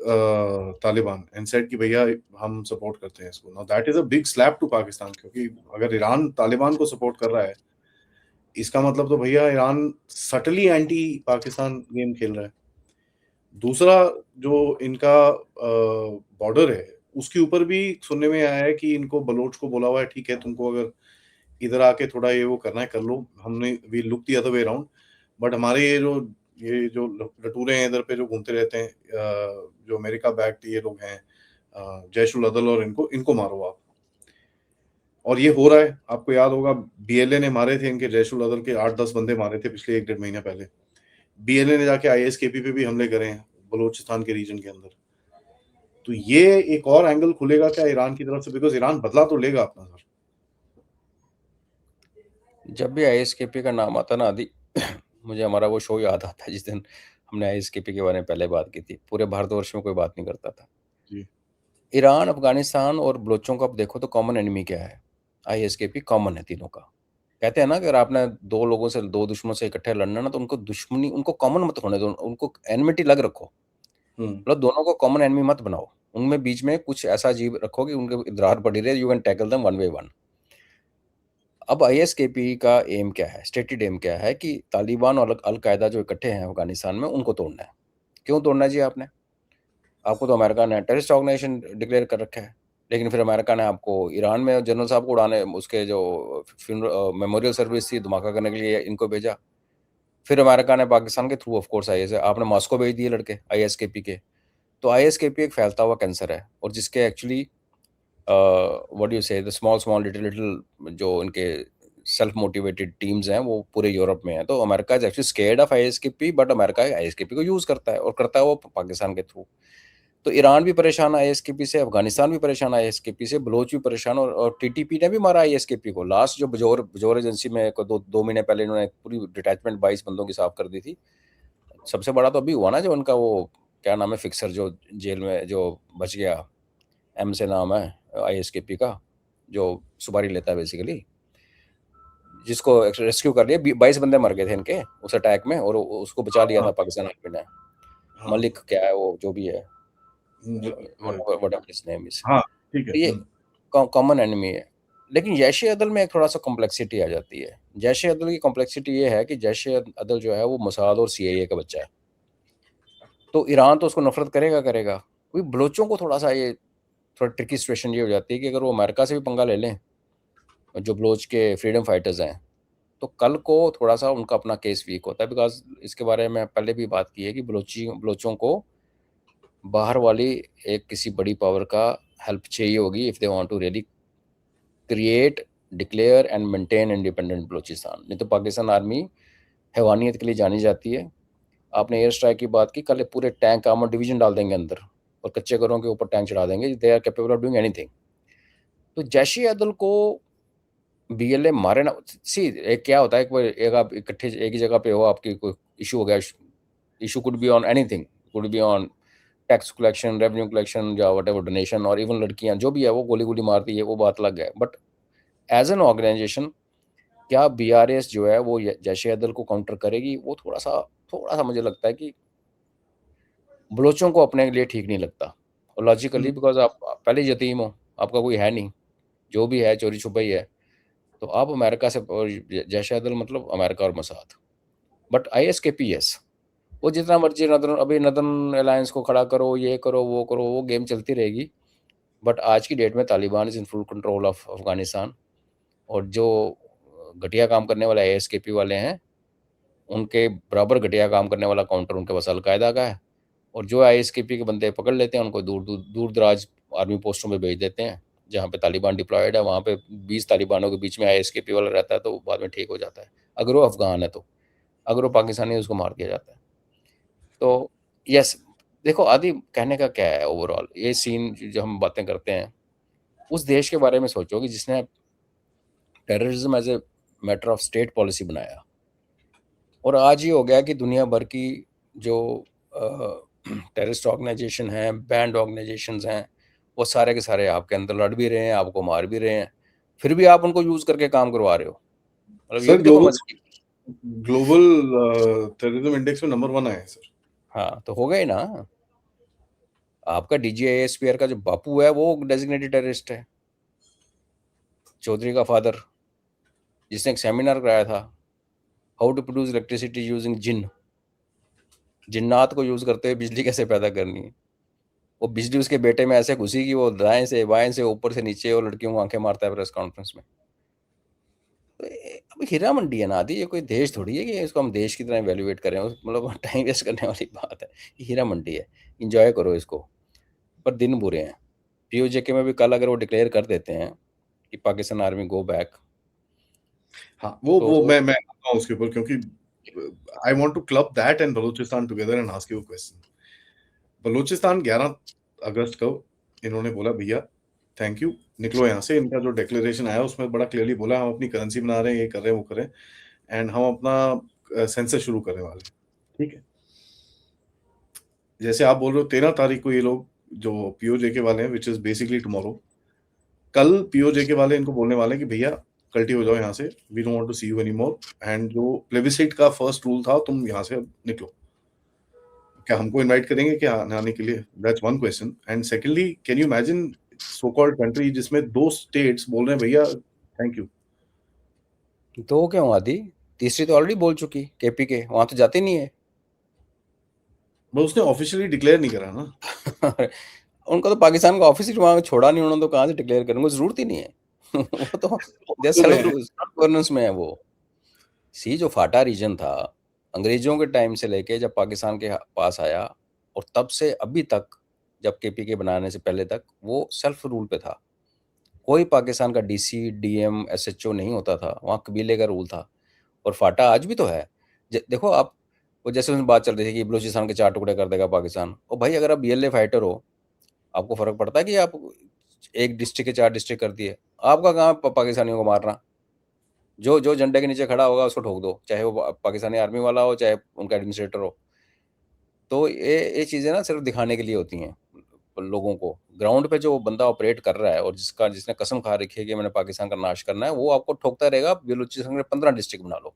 Taliban and said कि भैया हम सपोर्ट करते हैं इसको। Now that is a big slap to Pakistan, क्योंकि अगर ईरान तालिबान को सपोर्ट कर रहा है, इसका मतलब तो भैया Iran subtly anti Pakistan game खेल रहा है। दूसरा, जो इनका बॉर्डर है, उसके ऊपर भी सुनने में आया है कि इनको बलोच को बोला हुआ है, ठीक है तुमको अगर इधर आके थोड़ा ये वो करना है कर लो, हमने we look the other way around, but हमारे ये जो लटूरे हैं इधर पे जो घूमते रहते हैं, जो अमेरिका बैक्ड ये लोग हैं, जैश उल अदल, और इनको मारो आप। और ये हो रहा है। आपको याद होगा बीएलए ने मारे थे इनके जैश उल अदल के 8-10 बंदे मारे थे पिछले 1-1.5 महीने पहले। बीएलए ने जाके आईएसकेपी पे भी हमले करे हैं बलूचिस्तान के रीजन के अंदर। तो ये एक और एंगल खुलेगा क्या ईरान की तरफ से, बिकॉज ईरान बदला तो लेगा अपना सर। जब भी आईएसकेपी का नाम आता ना आदि, मुझे हमारा वो शो याद आता है जिस दिन हमने आईएसकेपी के बारे में पहले बात की थी। पूरे भारतवर्ष में कोई बात नहीं करता था। जी। ईरान, अफगानिस्तान और बलोचों का आप देखो तो कॉमन एनिमी क्या है? आईएसकेपी कॉमन है तीनों का। कहते हैं ना कि अगर आपने दो लोगों से, दो दुश्मनों से इकट्ठे लड़ना ना, तो उनको दुश्मनी, उनको कॉमन मत होने दो, उनको एनिमिटी लग रखो, मतलब दोनों को कॉमन एनिमी मत बनाओ। उनमें बीच में कुछ ऐसा अजीब रखो कि उनके दरार पड़ी रहे, you can tackle them one by one. अब आईएसकेपी का एम क्या है, स्टेटेड एम क्या है कि तालिबान और अल-कायदा जो इकट्ठे हैं अफगानिस्तान में, उनको तोड़ना है। क्यों तोड़ना है जी आपने? आपको तो अमेरिका ने टेररिस्ट ऑर्गेनाइजेशन डिक्लेयर कर रखा है, लेकिन फिर अमेरिका ने आपको ईरान में जनरल साहब को उड़ाने, उसके जो मेमोरियल सर्विस थी धमाका करने के लिए इनको भेजा। फिर अमेरिका ने पाकिस्तान के थ्रू ऑफ कोर्स आईएस, आपने मॉस्को भेज दिए लड़के आईएसकेपी के। तो आईएसकेपी एक फैलता हुआ कैंसर है, और जिसके एक्चुअली व्हाट यू से the small small little little जो इनके सेल्फ मोटिवेटेड टीम्स हैं वो पूरे यूरोप में हैं। तो America is actually scared of ISKP, but America ISKP को यूज करता है, और करता है वो पाकिस्तान के थ्रू। तो ईरान भी परेशान है आईएसकेपी से, अफगानिस्तान भी परेशान है आईएसकेपी से, बलोच भी परेशान, और टीटीपी ने भी मारा आईएसकेपी को। लास्ट जो बजोर एजेंसी में दो महीने पहले इन्होंने पूरी डिटैचमेंट 22 बंदों की साफ कर दी थी। सबसे बड़ा तो अभी हुआ ना, जो उनका वो क्या नाम है, फिक्सर, जो जेल में जो बच गया, एम से नाम है आईएसकेपी का, जो सुपारी लेता है बेसिकली, जिसको रेस्क्यू कर लिया। 22 बंदे मर गए थे इनके उस अटैक में, और उसको बचा लिया था पाकिस्तान आर्मी ने। मलिक क्या है वो, जो भी है, व्हाटएवर हिज नेम इज। हाँ ठीक है। तो ये कॉमन एनिमी है। लेकिन जैश ए अदल में एक थोड़ा सा कॉम्प्लेक्सिटी आ जाती है। जैश ए अदल की कॉम्प्लेक्सिटी ये है कि जैश ए अदल जो है वो मोसाद और सीआईए का बच्चा है। तो ईरान तो उसको नफरत करेगा। कोई बलोचों को थोड़ा सा ये थोड़ा ट्रिकी सिचुएशन ये हो जाती है कि अगर वो अमेरिका से भी पंगा ले लें, जो बलोच के फ्रीडम फाइटर्स हैं, तो कल को थोड़ा सा उनका अपना केस वीक होता है। बिकॉज इसके बारे में पहले भी बात की है कि बलोचों को बाहर वाली एक किसी बड़ी पावर का हेल्प चाहिए होगी if they want to really create, declare and maintain independent Balochistan. नहीं तो पाकिस्तान आर्मी हैवानियत के लिए जानी जाती है। आपने एयर स्ट्राइक की बात की, कल पूरे टैंक आर्मर डिवीजन डाल देंगे अंदर, और कच्चे घरों के ऊपर टैंक चढ़ा देंगे। They are capable of doing anything. तो जैश ए अदल को बीएलए मारे ना, सी एक क्या होता है, एक आप इकट्ठे एक ही जगह पे हो, आपकी कोई इशू हो गया, issue could be on anything, could be on tax collection, revenue collection, या वट एवर डोनेशन, और इवन लड़कियां जो भी है वो गोली मारती है, वो बात अलग है। बट एज एन ऑर्गेनाइजेशन, क्या बीआरएस जो है वो जैश ए अदल को काउंटर करेगी? वो थोड़ा सा मुझे लगता है कि बलोचों को अपने लिए ठीक नहीं लगता, और लॉजिकली, बिकॉज आप पहले यतीम हो, आपका कोई है नहीं, जो भी है चोरी छुपा ही है। तो आप अमेरिका से, और जैश ए अदल मतलब अमेरिका और मसाद। बट आईएसकेपी यस, वो जितना मर्जी नदन अलायंस को खड़ा करो, ये करो, वो गेम चलती रहेगी। बट आज की डेट में Taliban is in full control of Afghanistan, और जो घटिया काम करने वाले आईएसकेपी वाले हैं, उनके बराबर घटिया काम करने वाला काउंटर उनके पास अलकायदा का है। और जो आईएसकेपी के बंदे पकड़ लेते हैं, उनको दूर दराज आर्मी पोस्टों में भेज देते हैं, जहाँ पे तालिबान डिप्लॉयड है। वहाँ पे 20 तालिबानों के बीच में आईएसकेपी वाला रहता है, तो बाद में ठीक हो जाता है। अगर वो अफगान है तो, अगर वो पाकिस्तानी है उसको मार दिया जाता है। तो यस, देखो आदि, कहने का क्या है, ओवरऑल ये सीन जो हम बातें करते हैं, उस देश के बारे में सोचो कि जिसने terrorism as a matter of state policy बनाया, और आज ये हो गया कि दुनिया भर की जो टेररिस्ट ऑर्गेनाइजेशन हैं, बैंड ऑर्गेनाइजेशंस हैं, वो सारे के सारे आपके अंदर लड़ भी रहे हैं, आपको मार भी रहे हैं, फिर भी आप उनको यूज करके काम करवा रहे हो। मतलब ये सर भी देखो मजे की। ग्लोबल टेररिज्म इंडेक्स में नंबर 1 आए हैं सर। हाँ, तो हो गए ना। आपका DGISPR का जो बापू है वो डेजिग्नेटेड टेररिस्ट है, चौधरी का फादर, जिसने एक सेमिनार कराया था, how to produce electricity using जिन, जिन्नात को यूज करते हुए बिजली कैसे पैदा करनी है। वो बिजली उसके बेटे में ऐसे घुसी कि वो दाएं से बाएं से ऊपर से नीचे और लड़कियों को आंखें मारता है प्रेस कॉन्फ्रेंस में। तो अब हीरा मंडी है ना आदि, ये कोई देश थोड़ी है कि इसको हम देश की तरह इवेल्युएट करें, मतलब टाइम वेस्ट करने वाली बात है। ये हीरा मंडी है, इंजॉय करो इसको। पर दिन बुरे हैं। POJK में भी कल अगर वो डिक्लेयर कर देते हैं कि पाकिस्तान आर्मी गो बैक, हाँ, वो तो मैं आता हूँ उसके ऊपर, क्योंकि I want to club that and Balochistan together and ask you a question. Balochistan 11 अगस्त को इन्होंने बोला भैया थैंक यू, निकलो यहाँ से। इनका जो डिक्लेरेशन आया उसमें बड़ा क्लियरली बोला हम अपनी करेंसी बना रहे हैं, ये कर रहे हैं, वो कर रहे हैं, एंड हम अपना सेंसस शुरू करने वाले हैं। ठीक है, जैसे आप बोल रहे हो 13 तारीख को ये लोग जो POJK वाले हैं, विच इज बेसिकली टुमारो, कल POJK वाले इनको बोलने वाले हैं कि भैया कल्टी हो जाओ यहाँ से, we don't want to see you any more, and जो प्लेबिसाइट का फर्स्ट रूल था तुम यहाँ से अब निकलो। क्या हमको इनवाइट करेंगे क्या आने के लिए? That's one question. And secondly, can you imagine so called country जिसमें 2 स्टेट्स बोल रहे हैं भैया थैंक यू। दो क्यों आदि, तीसरी तो ऑलरेडी बोल चुकी, KPK वहां तो जाती नहीं है। बस उसने ऑफिशियली डिक्लेयर नहीं करा ना। उनका तो पाकिस्तान का ऑफिस ही वहां छोड़ा नहीं, उन्होंने तो कहाँ से डिक्लेयर करेंगे, जरूरत ही नहीं है। वो तो सेल्फ गवर्नेंस में है वो। सी जो फाटा रीजन था अंग्रेजों के टाइम से लेके जब पाकिस्तान के पास आया, और तब से अभी तक, जब KPK बनाने से पहले तक, वो सेल्फ रूल पे था। कोई पाकिस्तान का DC DM SHO नहीं होता था, वहाँ कबीले का रूल था। और फाटा आज भी तो है। देखो आप, वो जैसे उसमें बात चल रही थी कि बलूचिस्तान के 4 टुकड़े कर देगा पाकिस्तान, और भाई अगर आप BLA फाइटर हो, आपको फर्क पड़ता है कि आप एक डिस्ट्रिक्ट के 4 डिस्ट्रिक्ट कर दिए? आपका काम है पाकिस्तानियों को मारना। जो जो झंडे के नीचे खड़ा होगा उसको ठोक दो, चाहे वो पाकिस्तानी आर्मी वाला हो, चाहे उनका एडमिनिस्ट्रेटर हो। तो ये चीज़ें ना सिर्फ दिखाने के लिए होती हैं लोगों को। ग्राउंड पे जो बंदा ऑपरेट कर रहा है और जिसने कसम खा रखी है कि मैंने पाकिस्तान का नाश करना है, वो आपको ठोकता रहेगा। बलूचिस्तान में 15 डिस्ट्रिक्ट बना लो,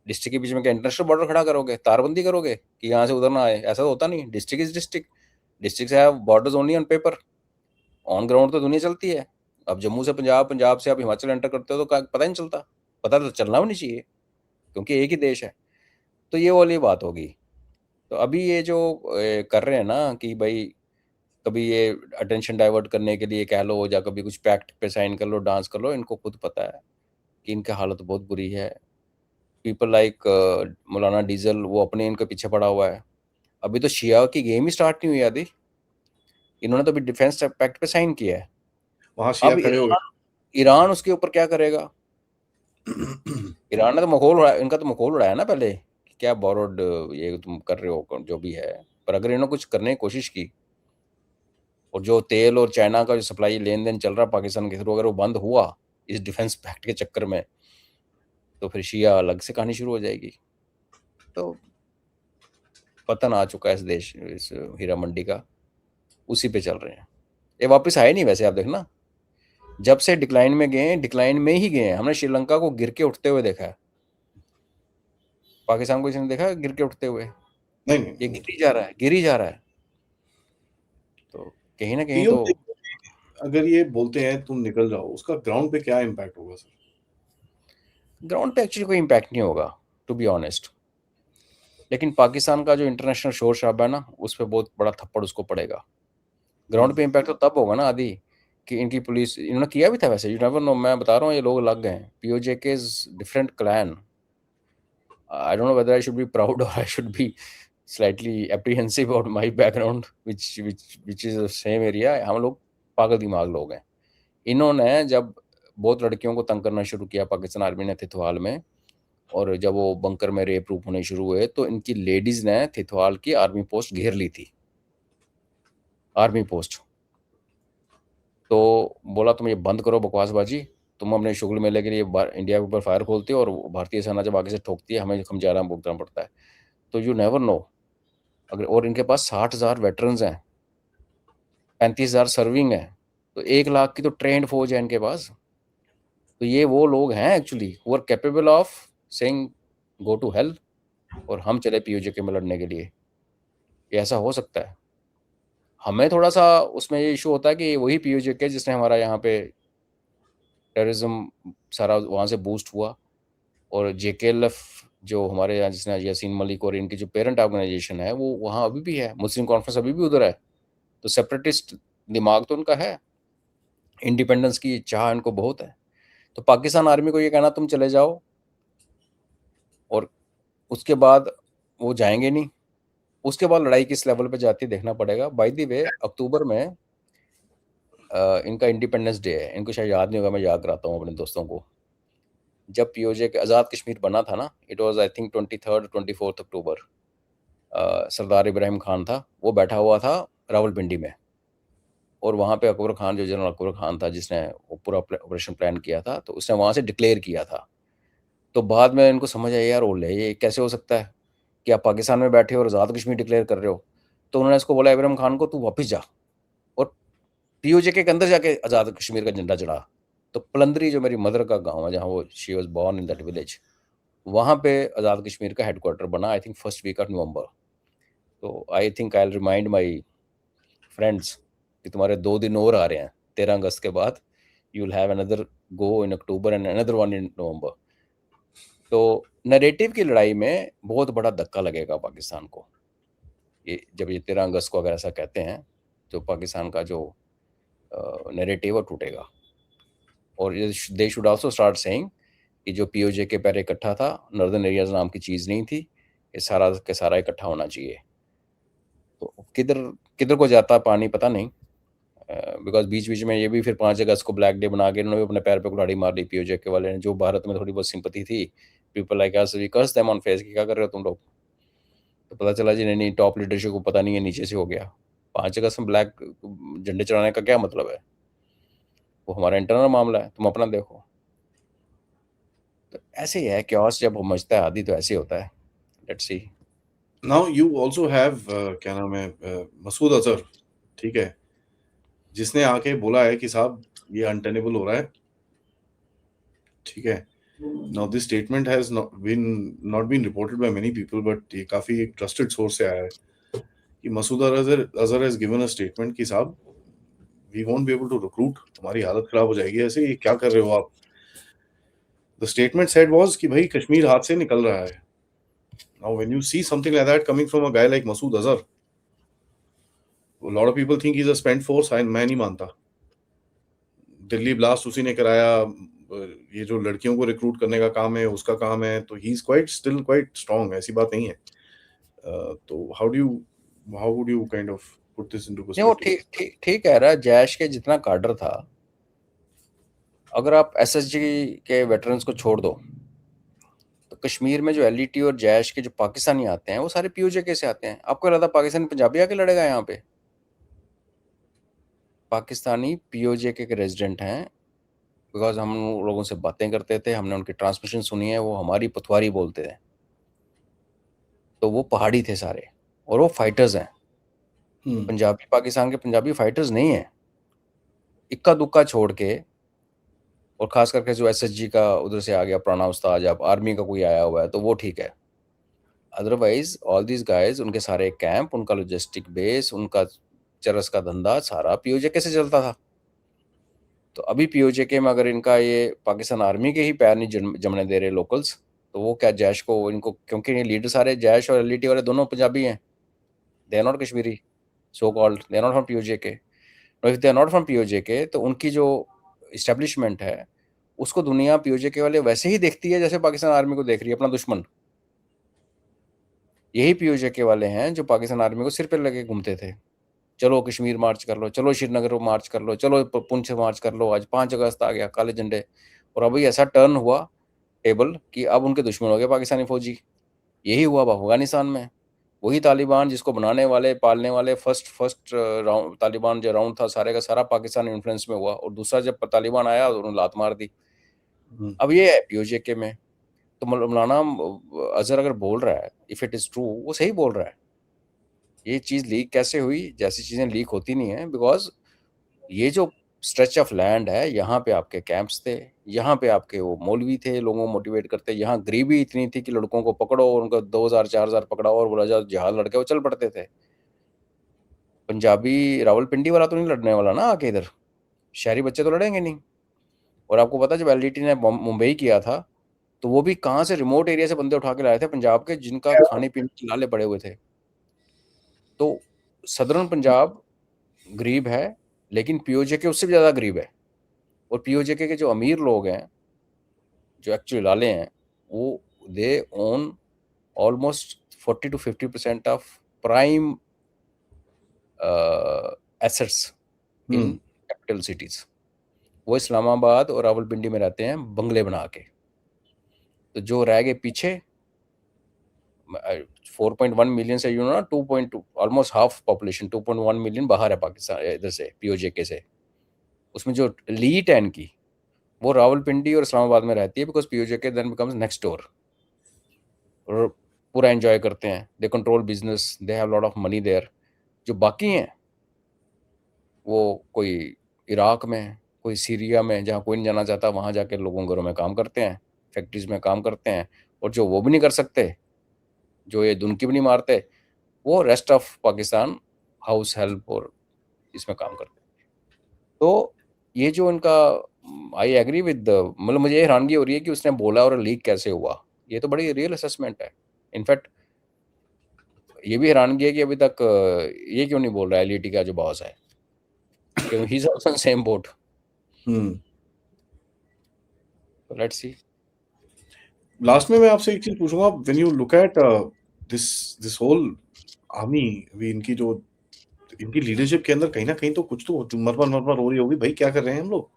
डिस्ट्रिक्ट के बीच में क्या इंटरनेशनल बॉर्डर खड़ा करोगे, तारबंदी करोगे कि यहाँ से उधर ना आए? ऐसा तो होता नहीं। District is district, district have borders only on paper, on ground तो दुनिया चलती है। अब जम्मू से पंजाब, पंजाब से आप हिमाचल एंटर करते हो तो पता ही नहीं चलता। पता तो चलना भी नहीं चाहिए, क्योंकि एक ही देश है। तो ये वाली बात होगी। तो अभी ये जो कर रहे हैं ना कि भाई कभी ये अटेंशन डाइवर्ट करने के लिए कह लो, या कभी कुछ पैक्ट पे साइन कर लो, डांस कर लो, इनको खुद पता है कि इनकी हालत बहुत बुरी है। पीपल लाइक मौलाना डीजल, वो अपने इनके पीछे पड़ा हुआ है। अभी तो शिया की गेम ही स्टार्ट नहीं हुई आदि, इन्होंने तो अभी डिफेंस पैक्ट पे साइन किया है। वहां शिया अब खड़े हो ईरान उसके ऊपर क्या करेगा? गए। ईरान ने तो मखौल उड़ाया, इनका तो मखौल उड़ाया ना पहले कि क्या बोरोड ये तुम कर रहे हो जो भी है। पर अगर इन्होंने कुछ करने की कोशिश की, और जो तेल और चाइना का जो सप्लाई लेन देन चल रहा पाकिस्तान के थ्रू, अगर वो बंद हुआ इस डिफेंस पैक्ट के चक्कर में, तो फिर शिया अलग से कहानी शुरू हो जाएगी। तो पतन आ चुका है इस देश, इस हीरा मंडी का, उसी पे चल रहे हैं। ये वापस आए नहीं वैसे, आप देखना, जब से डिक्लाइन में गए, डिक्लाइन में ही गए हैं। हमने श्रीलंका को गिर के उठते हुए देखा है, पाकिस्तान को इसने देखा गिर के उठते हुए? नहीं नहीं ये नहीं। गिर ही जा रहा है, गिर ही जा रहा है। तो कहीं ना कहीं तो अगर ये बोलते हैं तुम निकल जाओ, उसका ग्राउंड पे क्या इम्पैक्ट होगा सर? ग्राउंड पे एक्चुअली कोई इम्पैक्ट नहीं होगा, टू बी ऑनेस्ट। लेकिन पाकिस्तान का जो इंटरनेशनल शोर शराबा है ना, उस पर बहुत बड़ा थप्पड़ उसको पड़ेगा। ग्राउंड पे इम्पैक्ट तो तब होगा ना आदि, कि इनकी पुलिस, इन्होंने किया भी था वैसे, यू नेवर नो। मैं बता रहा हूँ, ये लोग लग गए हैं। POJK is different clan. I don't know whether I should be proud or I should be slightly apprehensive about my background, which is the same area. हम लोग पागल दिमाग लोग हैं। इन्होंने जब बहुत लड़कियों को तंग करना शुरू किया पाकिस्तान आर्मी ने थिथवाल में, और जब वो बंकर में रेप रूप होने शुरू हुए, तो इनकी लेडीज ने थिथवाल की आर्मी पोस्ट घेर ली थी, आर्मी पोस्ट। तो बोला तुम ये बंद करो बकवासबाजी, तुम अपने शुगल मेले के लिए इंडिया के ऊपर फायर खोलते हो और भारतीय सेना जब आगे से ठोकती है, हमें खमजाना भुगतना पड़ता है। तो यू नेवर नो। अगर और इनके पास 60,000 वेटरन्स हैं, 35,000 सर्विंग है, तो 1 लाख की तो ट्रेंड फौज है इनके पास। तो ये वो लोग हैं actually who are capable of saying go to hell, और हम चले पीओजे में लड़ने के लिए। ये ऐसा हो सकता है। हमें थोड़ा सा उसमें ये इशू होता है कि वही पीओजे के जिसने हमारा यहाँ पे टेररिज्म सारा वहाँ से बूस्ट हुआ, और जेकेएलएफ जो हमारे यहाँ जिसने यासीन मलिक और इनकी जो पेरेंट ऑर्गेनाइजेशन है वो वहाँ अभी भी है, मुस्लिम कॉन्फ्रेंस अभी भी उधर है। तो सेपरेटिस्ट दिमाग तो उनका है, इंडिपेंडेंस की चाह इनको बहुत है। तो पाकिस्तान आर्मी को ये कहना तुम चले जाओ, और उसके बाद वो जाएंगे नहीं, उसके बाद लड़ाई किस लेवल पे जाती है देखना पड़ेगा। बाय द वे अक्टूबर में इनका इंडिपेंडेंस डे है, इनको शायद याद नहीं होगा, मैं याद कराता हूँ अपने दोस्तों को। जब पीओजे के आज़ाद कश्मीर बना था ना, it was I think 23rd 24th अक्टूबर। सरदार इब्राहिम खान था, वो बैठा हुआ था रावलपिंडी में, और वहाँ पे अकबर खान, जो जनरल अकबर खान था जिसने वो पूरा ऑपरेशन प्लान किया था, तो उसने वहाँ से डिक्लेयर किया था। तो बाद में इनको समझ आया यार ओले ये कैसे हो सकता है कि आप पाकिस्तान में बैठे हो और आज़ाद कश्मीर डिक्लेयर कर रहे हो। तो उन्होंने इसको बोला इब्राहिम खान को, तू वापस जा और पीओजे के अंदर जाके आज़ाद कश्मीर का झंडा चढ़ा। तो पलंदरी जो मेरी मदर का गांव है, जहाँ वो she was born in that village, वहाँ पे आज़ाद कश्मीर का हेडक्वार्टर बना I think first week of November. तो I think I will remind my friends कि तुम्हारे 2 दिन और आ रहे हैं 13 अगस्त के बाद, you will have another go in October and another one in November. तो नैरेटिव की लड़ाई में बहुत बड़ा धक्का लगेगा पाकिस्तान को, ये जब ये 13 अगस्त को अगर ऐसा कहते हैं, तो पाकिस्तान का जो नैरेटिव वो टूटेगा। और they should also start saying कि जो पीओजे के पहले इकट्ठा था, नॉर्दर्न एरियाज नाम की चीज़ नहीं थी, ये सारा के सारा इकट्ठा होना चाहिए। तो किधर किधर को जाता पानी पता नहीं, बिकॉज बीच बीच में ये भी फिर 5 अगस्त को ब्लैक डे बना के इन्होंने भी अपने पैर पे कुल्हाड़ी मार ली पीओजे के वाले ने, जो भारत में थोड़ी बहुत सिंपति थी। People like us we curse them on face कि क्या कर रहे हो तुम लोग। तो पता चला जी नहीं, टॉप लीडरशिप को पता नहीं है, नीचे से हो गया। 5 अगस्त में ब्लैक झंडे चढ़ाने का क्या मतलब है, वो हमारा इंटरनल मामला है, तुम अपना देखो। तो ऐसे ही है क्योस, जब मचता है आदि तो ऐसे ही होता है। Let's see. Now you also have क्या नाम है मसूद अजहर, ठीक है, जिसने आके बोला है कि साहब ये अनटेनेबल हो रहा है, ठीक है। Now this statement has not been reported by many people, but ये काफी एक ट्रस्टेड सोर्स से आया है कि Masood Azhar has given a statement कि साहब we won't be able to recruit, तुम्हारी हालत खराब हो जाएगी ऐसे, ये क्या कर रहे हो आप। द स्टेटमेंट सेड वाज कि भाई कश्मीर हाथ से निकल रहा है। Now when you see something like that coming from a guy like Masood Azhar, a lot of people think he's a spent force, मैं नहीं मानता। दिल्ली ब्लास्ट उसी ने कराया, ये जो लड़कियों को रिक्रूट करने का काम है उसका काम है, तो he is quite still quite strong, ऐसी बात नहीं है। तो how would you kind of put this into नहीं, वो पर्सपेक्टिव? ठीक ठीक ठीक कह रहा है। जैश के जितना काडर था, अगर आप एसएसजी के वेटरन्स को छोड़ दो, तो कश्मीर में जो एलईटी और जैश के जो पाकिस्तानी आते हैं वो सारे पीओजे के से आते हैं। आपको लगता पाकिस्तानी पंजाबी आके लड़ेगा यहाँ पे? पाकिस्तानी पीओजे के रेजिडेंट हैं, बिकॉज हम लोगों से बातें करते थे, हमने उनकी ट्रांसमिशन सुनी है, वो हमारी पथवारी बोलते थे। तो वो पहाड़ी थे सारे, और वो फाइटर्स हैं। पंजाबी पाकिस्तान के पंजाबी फाइटर्स नहीं है, इक्का दुक्का छोड़ के। और खास करके जो एसएसजी का उधर से आ गया पुराना उस्ताद, अब आर्मी का कोई आया हुआ है तो वो ठीक है। अदरवाइज ऑल दीज गाइज, उनके सारे कैंप, उनका लॉजिस्टिक बेस, उनका चरस का धंधा सारा पीओजे के से चलता था। तो अभी पीओजे के में अगर इनका ये पाकिस्तान आर्मी के ही पैर नहीं जमने दे रहे लोकल्स, तो वो क्या जैश को इनको, क्योंकि ये लीडर सारे जैश और एलईटी वाले दोनों पंजाबी हैं, they are not Kashmiri, so called they are not from POJ K. If they are not from POJ K, तो उनकी जो इस्टेब्लिशमेंट है उसको दुनिया पीओजे के वाले वैसे ही देखती है जैसे पाकिस्तान आर्मी को देख रही है अपना दुश्मन। यही पीओजे के वाले हैं जो पाकिस्तान आर्मी को सिर पे लगे घूमते थे, चलो कश्मीर मार्च कर लो, चलो श्रीनगर मार्च कर लो, चलो पुंछ मार्च कर लो, आज 5 अगस्त आ गया, काले झंडे। और अभी ऐसा टर्न हुआ टेबल कि अब उनके दुश्मन हो गए पाकिस्तानी फौजी। यही हुआ अब अफगानिस्तान में। वही तालिबान जिसको बनाने वाले पालने वाले फर्स्ट राउंड तालिबान जो राउंड था सारे का सारा पाकिस्तान इन्फ्लुएंस में हुआ, और दूसरा जब तालिबान आया तो उन्होंने लात मार दी। अब ये है पीओजेके में, तो मौलाना अजहर अगर बोल रहा है, इफ इट इज ट्रू, वो सही बोल रहा है। ये चीज लीक कैसे हुई? जैसी चीजें लीक होती नहीं है, बिकॉज ये जो स्ट्रेच ऑफ लैंड है, यहाँ पे आपके कैंप्स थे, यहाँ पे आपके वो मौलवी थे, लोगों को मोटिवेट करते, यहाँ गरीबी इतनी थी कि लड़कों को पकड़ो और उनको 2,000 4,000 पकड़ाओ और बोला जाओ जिहाद लड़के, वो चल पड़ते थे। पंजाबी रावलपिंडी वाला तो नहीं लड़ने वाला ना आके इधर, शहरी बच्चे तो लड़ेंगे नहीं। और आपको पता जब एलटीटी ने मुंबई किया था, तो वो भी कहाँ से रिमोट एरिया से बंदे उठा के लाए थे पंजाब के, जिनका खाने पीने के लाले पड़े हुए थे। तो सदर्न पंजाब गरीब है, लेकिन पीओजेके उससे भी ज़्यादा गरीब है। और पीओजेके के जो अमीर लोग हैं, जो एक्चुअली लाले हैं, वो they own almost 40 to 50% of prime assets in capital cities. वो इस्लामाबाद और रावलपिंडी में रहते हैं बंगले बना के। तो जो रह गए पीछे 4.1 मिलियन से ना 2.2, ऑलमोस्ट हाफ पॉपुलेशन 2.1 मिलियन बाहर है पाकिस्तान इधर से पीओजेके से। उसमें जो लीट है इनकी, वो रावलपिंडी और इस्लामाबाद में रहती है, because PoJK then becomes next door, और पूरा एंजॉय करते हैं। They control business, they have lot of money there. जो बाकी हैं वो कोई इराक में, कोई सीरिया में, जहाँ कोई नहीं जाना चाहता, वहाँ जाके लोगों घरों में काम करते हैं, फैक्ट्रीज में काम करते हैं। और जो वो भी नहीं कर सकते, जो ये दुनकी भी नहीं मारते, वो rest of Pakistan house help और इसमें काम करते हैं। तो ये जो इनका, आई एग्री विद, मतलब मुझे हैरानगी हो रही है कि उसने बोला और लीक कैसे हुआ। ये तो बड़ी रियल असेसमेंट है। इनफैक्ट ये भी हैरानगी है कि अभी तक ये क्यों नहीं बोल रहा है एलईटी का जो बॉस है, क्योंकि he is also same boat. Let's see. Last में मैं आपसे एक चीज पूछूंगा, when you look at this this whole army, अभी इनकी लीडरशिप के अंदर कहीं ना कहीं तो कुछ तो मरमर हो रही होगी भाई, क्या कर रहे हैं हम लोग?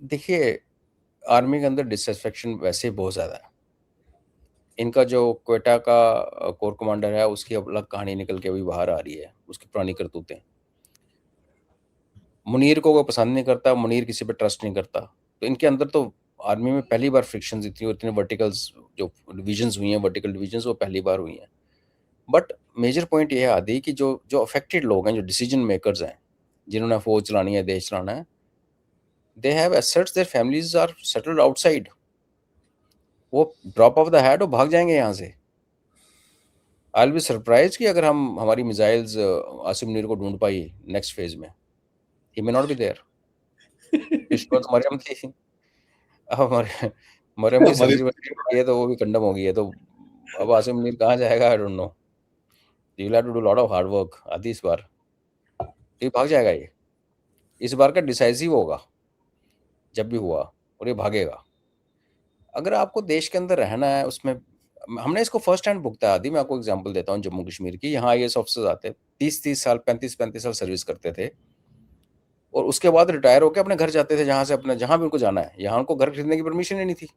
देखिए, आर्मी के अंदर डिससेटिस्फेक्शन वैसे ही बहुत ज़्यादा है। इनका जो क्वेटा का कोर कमांडर है, उसकी अलग कहानी निकल के अभी बाहर आ रही है, उसकी पुरानी करतूतें। मुनीर को कोई पसंद नहीं करता, मुनीर किसी पे ट्रस्ट नहीं करता। तो इनके अंदर तो आर्मी में पहली बार फ्रिक्शंस इतनी वर्टिकल्स, जो डिविजन्स हुई हैं, वर्टिकल डिविजन्स, वो पहली बार हुई हैं। बट मेजर पॉइंट ये है आदि कि जो जो अफेक्टेड लोग हैं, जो डिसीजन मेकर्स हैं, जिन्होंने फौज चलानी है, देश चलाना है, they have assets, their families are settled outside. वो ड्रॉप ऑफ द हैट वो भाग जाएंगे यहाँ से। आई विल बी सरप्राइज कि अगर हम हमारी मिसाइल्स आसिम मुनीर को ढूंढ पाई नेक्स्ट फेज में, ही मे नॉट बी देयर। पिछली बार तो मरियम थी, अब हमारे मरियम की हमारे सर्जरी वर्जरी है, तो वो भी कंडम हो गई है। तो अब आसिम मुनीर कहाँ जाएगा, I don't know. You will have to do lot of hard work आदि इस बार। ये भाग जाएगा। ये इस बार का डिसाइसिव होगा जब भी हुआ, और ये भागेगा। अगर आपको देश के अंदर रहना है, उसमें हमने इसको फर्स्ट हैंड भुगता है आदि। मैं आपको एग्जांपल देता हूँ जम्मू कश्मीर की। यहाँ आईएएस ऑफिसर्स आते, 30-30 साल, 35-35 साल सर्विस करते थे, और उसके बाद रिटायर होकर अपने घर जाते थे, जहाँ से अपने जहाँ भी उनको जाना है। यहाँ उनको घर खरीदने की परमिशन ही नहीं थी,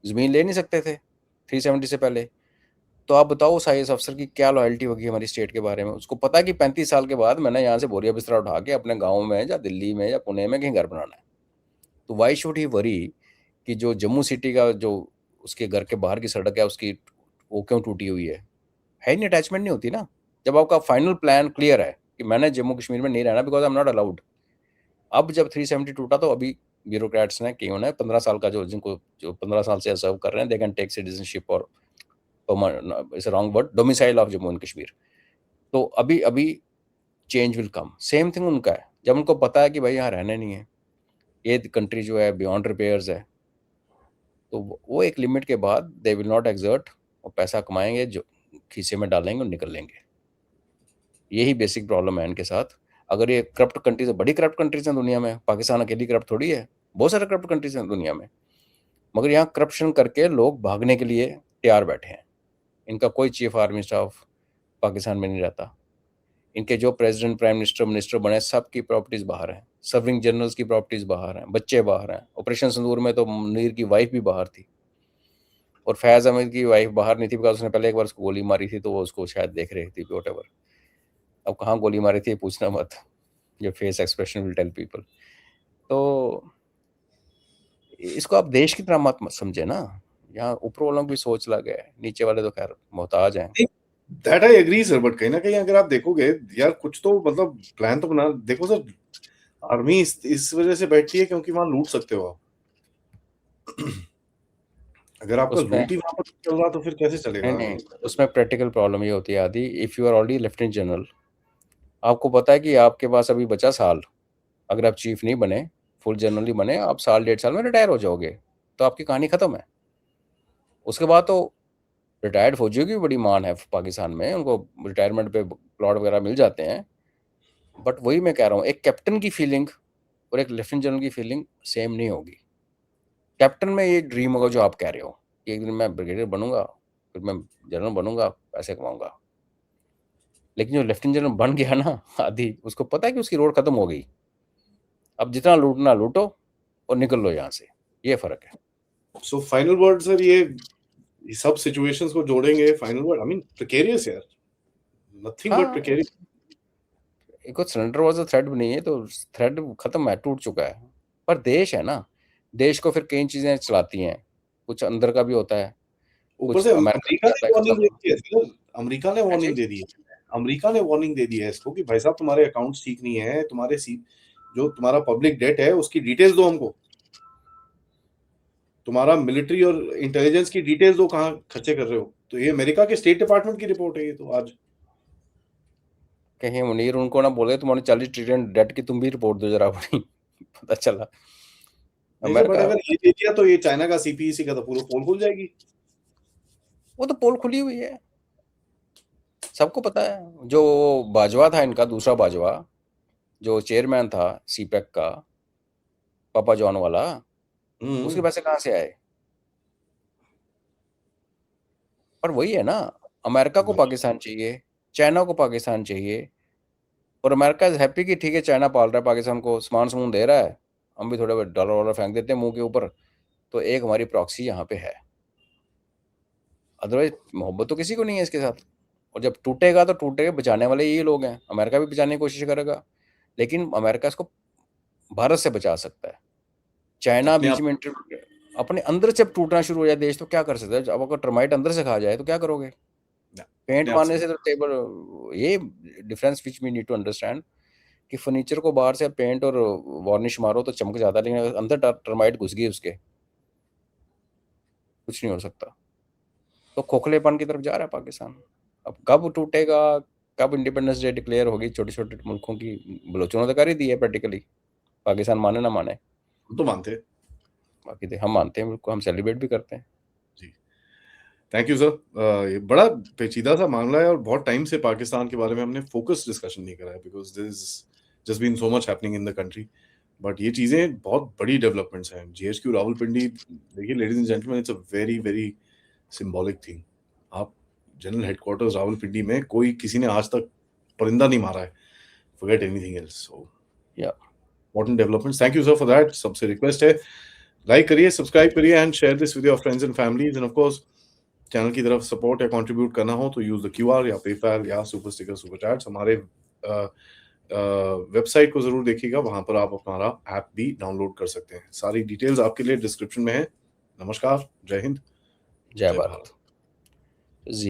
ज़मीन ले नहीं सकते थे 370 से पहले। तो आप बताओ उस आईएएस अफसर की क्या लॉयल्टी होगी हमारी स्टेट के बारे में। उसको पता है कि 35 साल के बाद मैंने यहाँ से बोरिया बिस्तरा उठा के अपने गाँव में या दिल्ली में या पुणे में कहीं घर बनाना है। तो वाई शुड ही वरी कि जो जम्मू सिटी का जो उसके घर के बाहर की सड़क है, उसकी वो क्यों टूटी हुई है नहीं, अटैचमेंट नहीं होती ना। जब आपका फाइनल प्लान क्लियर है कि मैंने जम्मू कश्मीर में नहीं रहना because I am not allowed. अब जब 370 टूटा, तो अभी ब्यूरोक्रेट्स ने क्यों ना 15 साल का जो 15 साल से सर्व कर रहे हैं, दे कैन टेक सिटीजनशिप और it's wrong word, domicile of Jammu and Kashmir. तो अभी अभी change will come. Same thing उनका है, जब उनको पता है कि भाई यहाँ रहने नहीं है, ये कंट्री जो है बियॉन्ड रिपेयर्स है, तो वो एक लिमिट के बाद दे विल नॉट एक्सर्ट, और पैसा कमाएंगे, जो खीसे में डालेंगे और निकल लेंगे। यही बेसिक प्रॉब्लम है इनके साथ। अगर ये करप्ट कंट्रीज है, बड़ी करप्ट कंट्रीज हैं दुनिया में, पाकिस्तान अकेली करप्ट थोड़ी है, बहुत सारे करप्ट कंट्रीज हैं दुनिया में। मगर यहाँ करप्शन करके लोग भागने के लिए तैयार बैठे हैं। इनका कोई चीफ आर्मी स्टाफ पाकिस्तान में नहीं रहता। इनके जो प्रेसिडेंट, प्राइम मिनिस्टर, मिनिस्टर बने, सबकी प्रॉपर्टीज बाहर हैं, सर्विंग जनरल्स की प्रॉपर्टीज बाहर हैं, बच्चे बाहर हैं। ऑपरेशन सिंदूर में तो मुनीर की वाइफ भी बाहर थी, और फैज़ अहमद की वाइफ बाहर नहीं थी बिकॉज उसने पहले एक बार उसको गोली मारी थी, तो वो उसको शायद देख रही थी, वॉट एवर। अब कहाँ गोली मारी थी पूछना मत, your face expression will tell people. तो इसको आप देश की तरह मत समझे ना, यहाँ ऊपर वालों की सोच अलग है, नीचे वाले तो खैर मोहताज हैं। That I agree sir, but कहीं ना कहीं अगर आप देखोगे यार, कुछ तो मतलब प्लान तो बना देखो सर। आर्मी इस वजह से बैठती है क्योंकि वहां लूट सकते हो आप। अगर आपका उसमें लूट ही वहां पर चल रहा तो फिर कैसे नहीं चलेगा नहीं, आगे? उसमें प्रैक्टिकल प्रॉब्लम ये होती है आदि, if you are already lieutenant general, आपको पता है कि आपके पास अभी बचा साल, अगर आप चीफ नहीं बने, फुल जनरल नहीं बने, आप साल 1.5 साल में रिटायर हो जाओगे, तो आपकी कहानी खत्म है। उसके बाद तो रिटायर्ड फौजियों की भी बड़ी मान है पाकिस्तान में, उनको रिटायरमेंट पे प्लॉट वगैरह मिल जाते हैं। बट वही मैं कह रहा हूँ, एक कैप्टन की फीलिंग और एक लेफ्टिनेंट जनरल की फीलिंग सेम नहीं होगी। कैप्टन में ये ड्रीम होगा जो आप कह रहे हो कि एक दिन मैं ब्रिगेडियर बनूंगा, फिर मैं जनरल बनूंगा, पैसे कमाऊंगा। लेकिन जो लेफ्टिनेंट जनरल बन गया ना आदि, उसको पता है कि उसकी रोड खत्म हो गई, अब जितना लूटना लूटो और निकल लो यहाँ से, ये फर्क है। सो फाइनल वर्ड सर, ये सब सिचुएशंस को जोड़ेंगे, final word I mean precarious यार, नथिंग बट हाँ, प्रिकेरियस। एक सरेंडर वाज अ थ्रेड भी नहीं है, तो थ्रेड खत्म है, टूट चुका है। पर देश है ना, देश को फिर कई चीजें चलाती हैं, कुछ अंदर का भी होता है, ऊपर कुछ से अमेरिका अमेरिका भी आता ने है वार्निंग दे खत्म। दी है सर, अमेरिका ने हाँ जी। वार्निंग दे दी है। अमेरिका ने वार्निंग दे दी है इसको कि भाई साहब तुम्हारे अकाउंट्स ठीक नहीं है, तुम्हारे जो तुम्हारा पब्लिक डेट है उसकी डिटेल्स दो हमको, तुम्हारा मिलिट्री और इंटेलिजेंस की डिटेल्स दो, कहाँ खर्चे कर रहे हो। तो ये अमेरिका के स्टेट डिपार्टमेंट की रिपोर्ट है ये तो आज। कहीं मुनीर उनको ना बोले तुम्हारे 40 ट्रिलियन डेट की तुम भी रिपोर्ट दो जरा अपनी। पता चला नहीं सर, बट अमेरिका, अगर ये दे दिया तो ये चाइना का सीपीईसी का तो पूरा पोल खुल जाएगी। वो तो पोल खुली हुई है, सबको पता है। जो बाजवा था इनका, दूसरा बाजवा जो चेयरमैन था सीपेक का, पापा जॉन वाला, उसके हम्म। पैसे कहाँ से आए? पर वही है ना, अमेरिका को पाकिस्तान चाहिए, चाइना को पाकिस्तान चाहिए, और अमेरिका इज हैप्पी कि ठीक है चाइना पाल रहा है पाकिस्तान को, सामान समून दे रहा है, हम भी थोड़े बहुत डॉलर वॉलर फेंक देते हैं मुंह के ऊपर, तो एक हमारी प्रॉक्सी यहाँ पे है। अदरवाइज मोहब्बत तो किसी को नहीं है इसके साथ। और जब टूटेगा तो टूटेगा, बचाने वाले यही लोग हैं, अमेरिका भी बचाने की कोशिश करेगा, लेकिन अमेरिका इसको भारत से बचा सकता है। चाइना अपने बीच आप में अपने अंदर से टूटना शुरू हो जाए देश, तो क्या कर सकता है? अब अगर टर्माइट अंदर से खा जाए तो क्या करोगे? पेंट अपने आप मारने से से तो टेबल, ये difference which we need to understand, कि फर्नीचर को बाहर से पेंट और वार्निश मारो तो चमक जाता है, लेकिन अगर अंदर टर्माइट घुस गई उसके, कुछ नहीं हो सकता। तो खोखलेपन की तरफ जा रहा है पाकिस्तान। अब कब टूटेगा, कब इंडिपेंडेंस डे डिक्लेयर होगी, छोटे छोटे मुल्कों की, बलोचों ने तो कर ही दी है प्रैक्टिकली, पाकिस्तान माने ना माने, हम तो मानते हैं। बाकी तो हम मानते हैं, बिल्कुल हम सेलिब्रेट भी करते हैं। जी, थैंक यू सर। ये बड़ा पेचीदा सा मामला है और बहुत टाइम से पाकिस्तान के बारे में हमने फोकस डिस्कशन नहीं करा है, because there is just been so much happening in the country. But ये चीजें बहुत बड़ी डेवलपमेंट्स हैं। जीएचक्यू रावलपिंडी, देखिए ladies and gentleman, it's a very very symbolic thing. आप जनरल हेडक्वार्टर्स रावलपिंडी में, कोई किसी ने आज तक परिंदा नहीं मारा है, फॉरगेट एनीथिंग एल्स। सो या important developments, thank you sir for that. सबसे रिक्वेस्ट है, लाइक करिए, सब्सक्राइब करिए and share this with your friends and families. And of course channel की तरफ सपोर्ट या कंट्रीब्यूट करना हो तो यूज द क्यूआर या पेपैल या सुपर स्टिकर सुपर चैट्स। हमारे वेबसाइट को जरूर देखिएगा, वहां पर आप हमारा ऐप भी डाउनलोड कर सकते हैं। सारी डिटेल्स आपके लिए डिस्क्रिप्शन में है। नमस्कार, जय हिंद, जय जय भारत। भारत।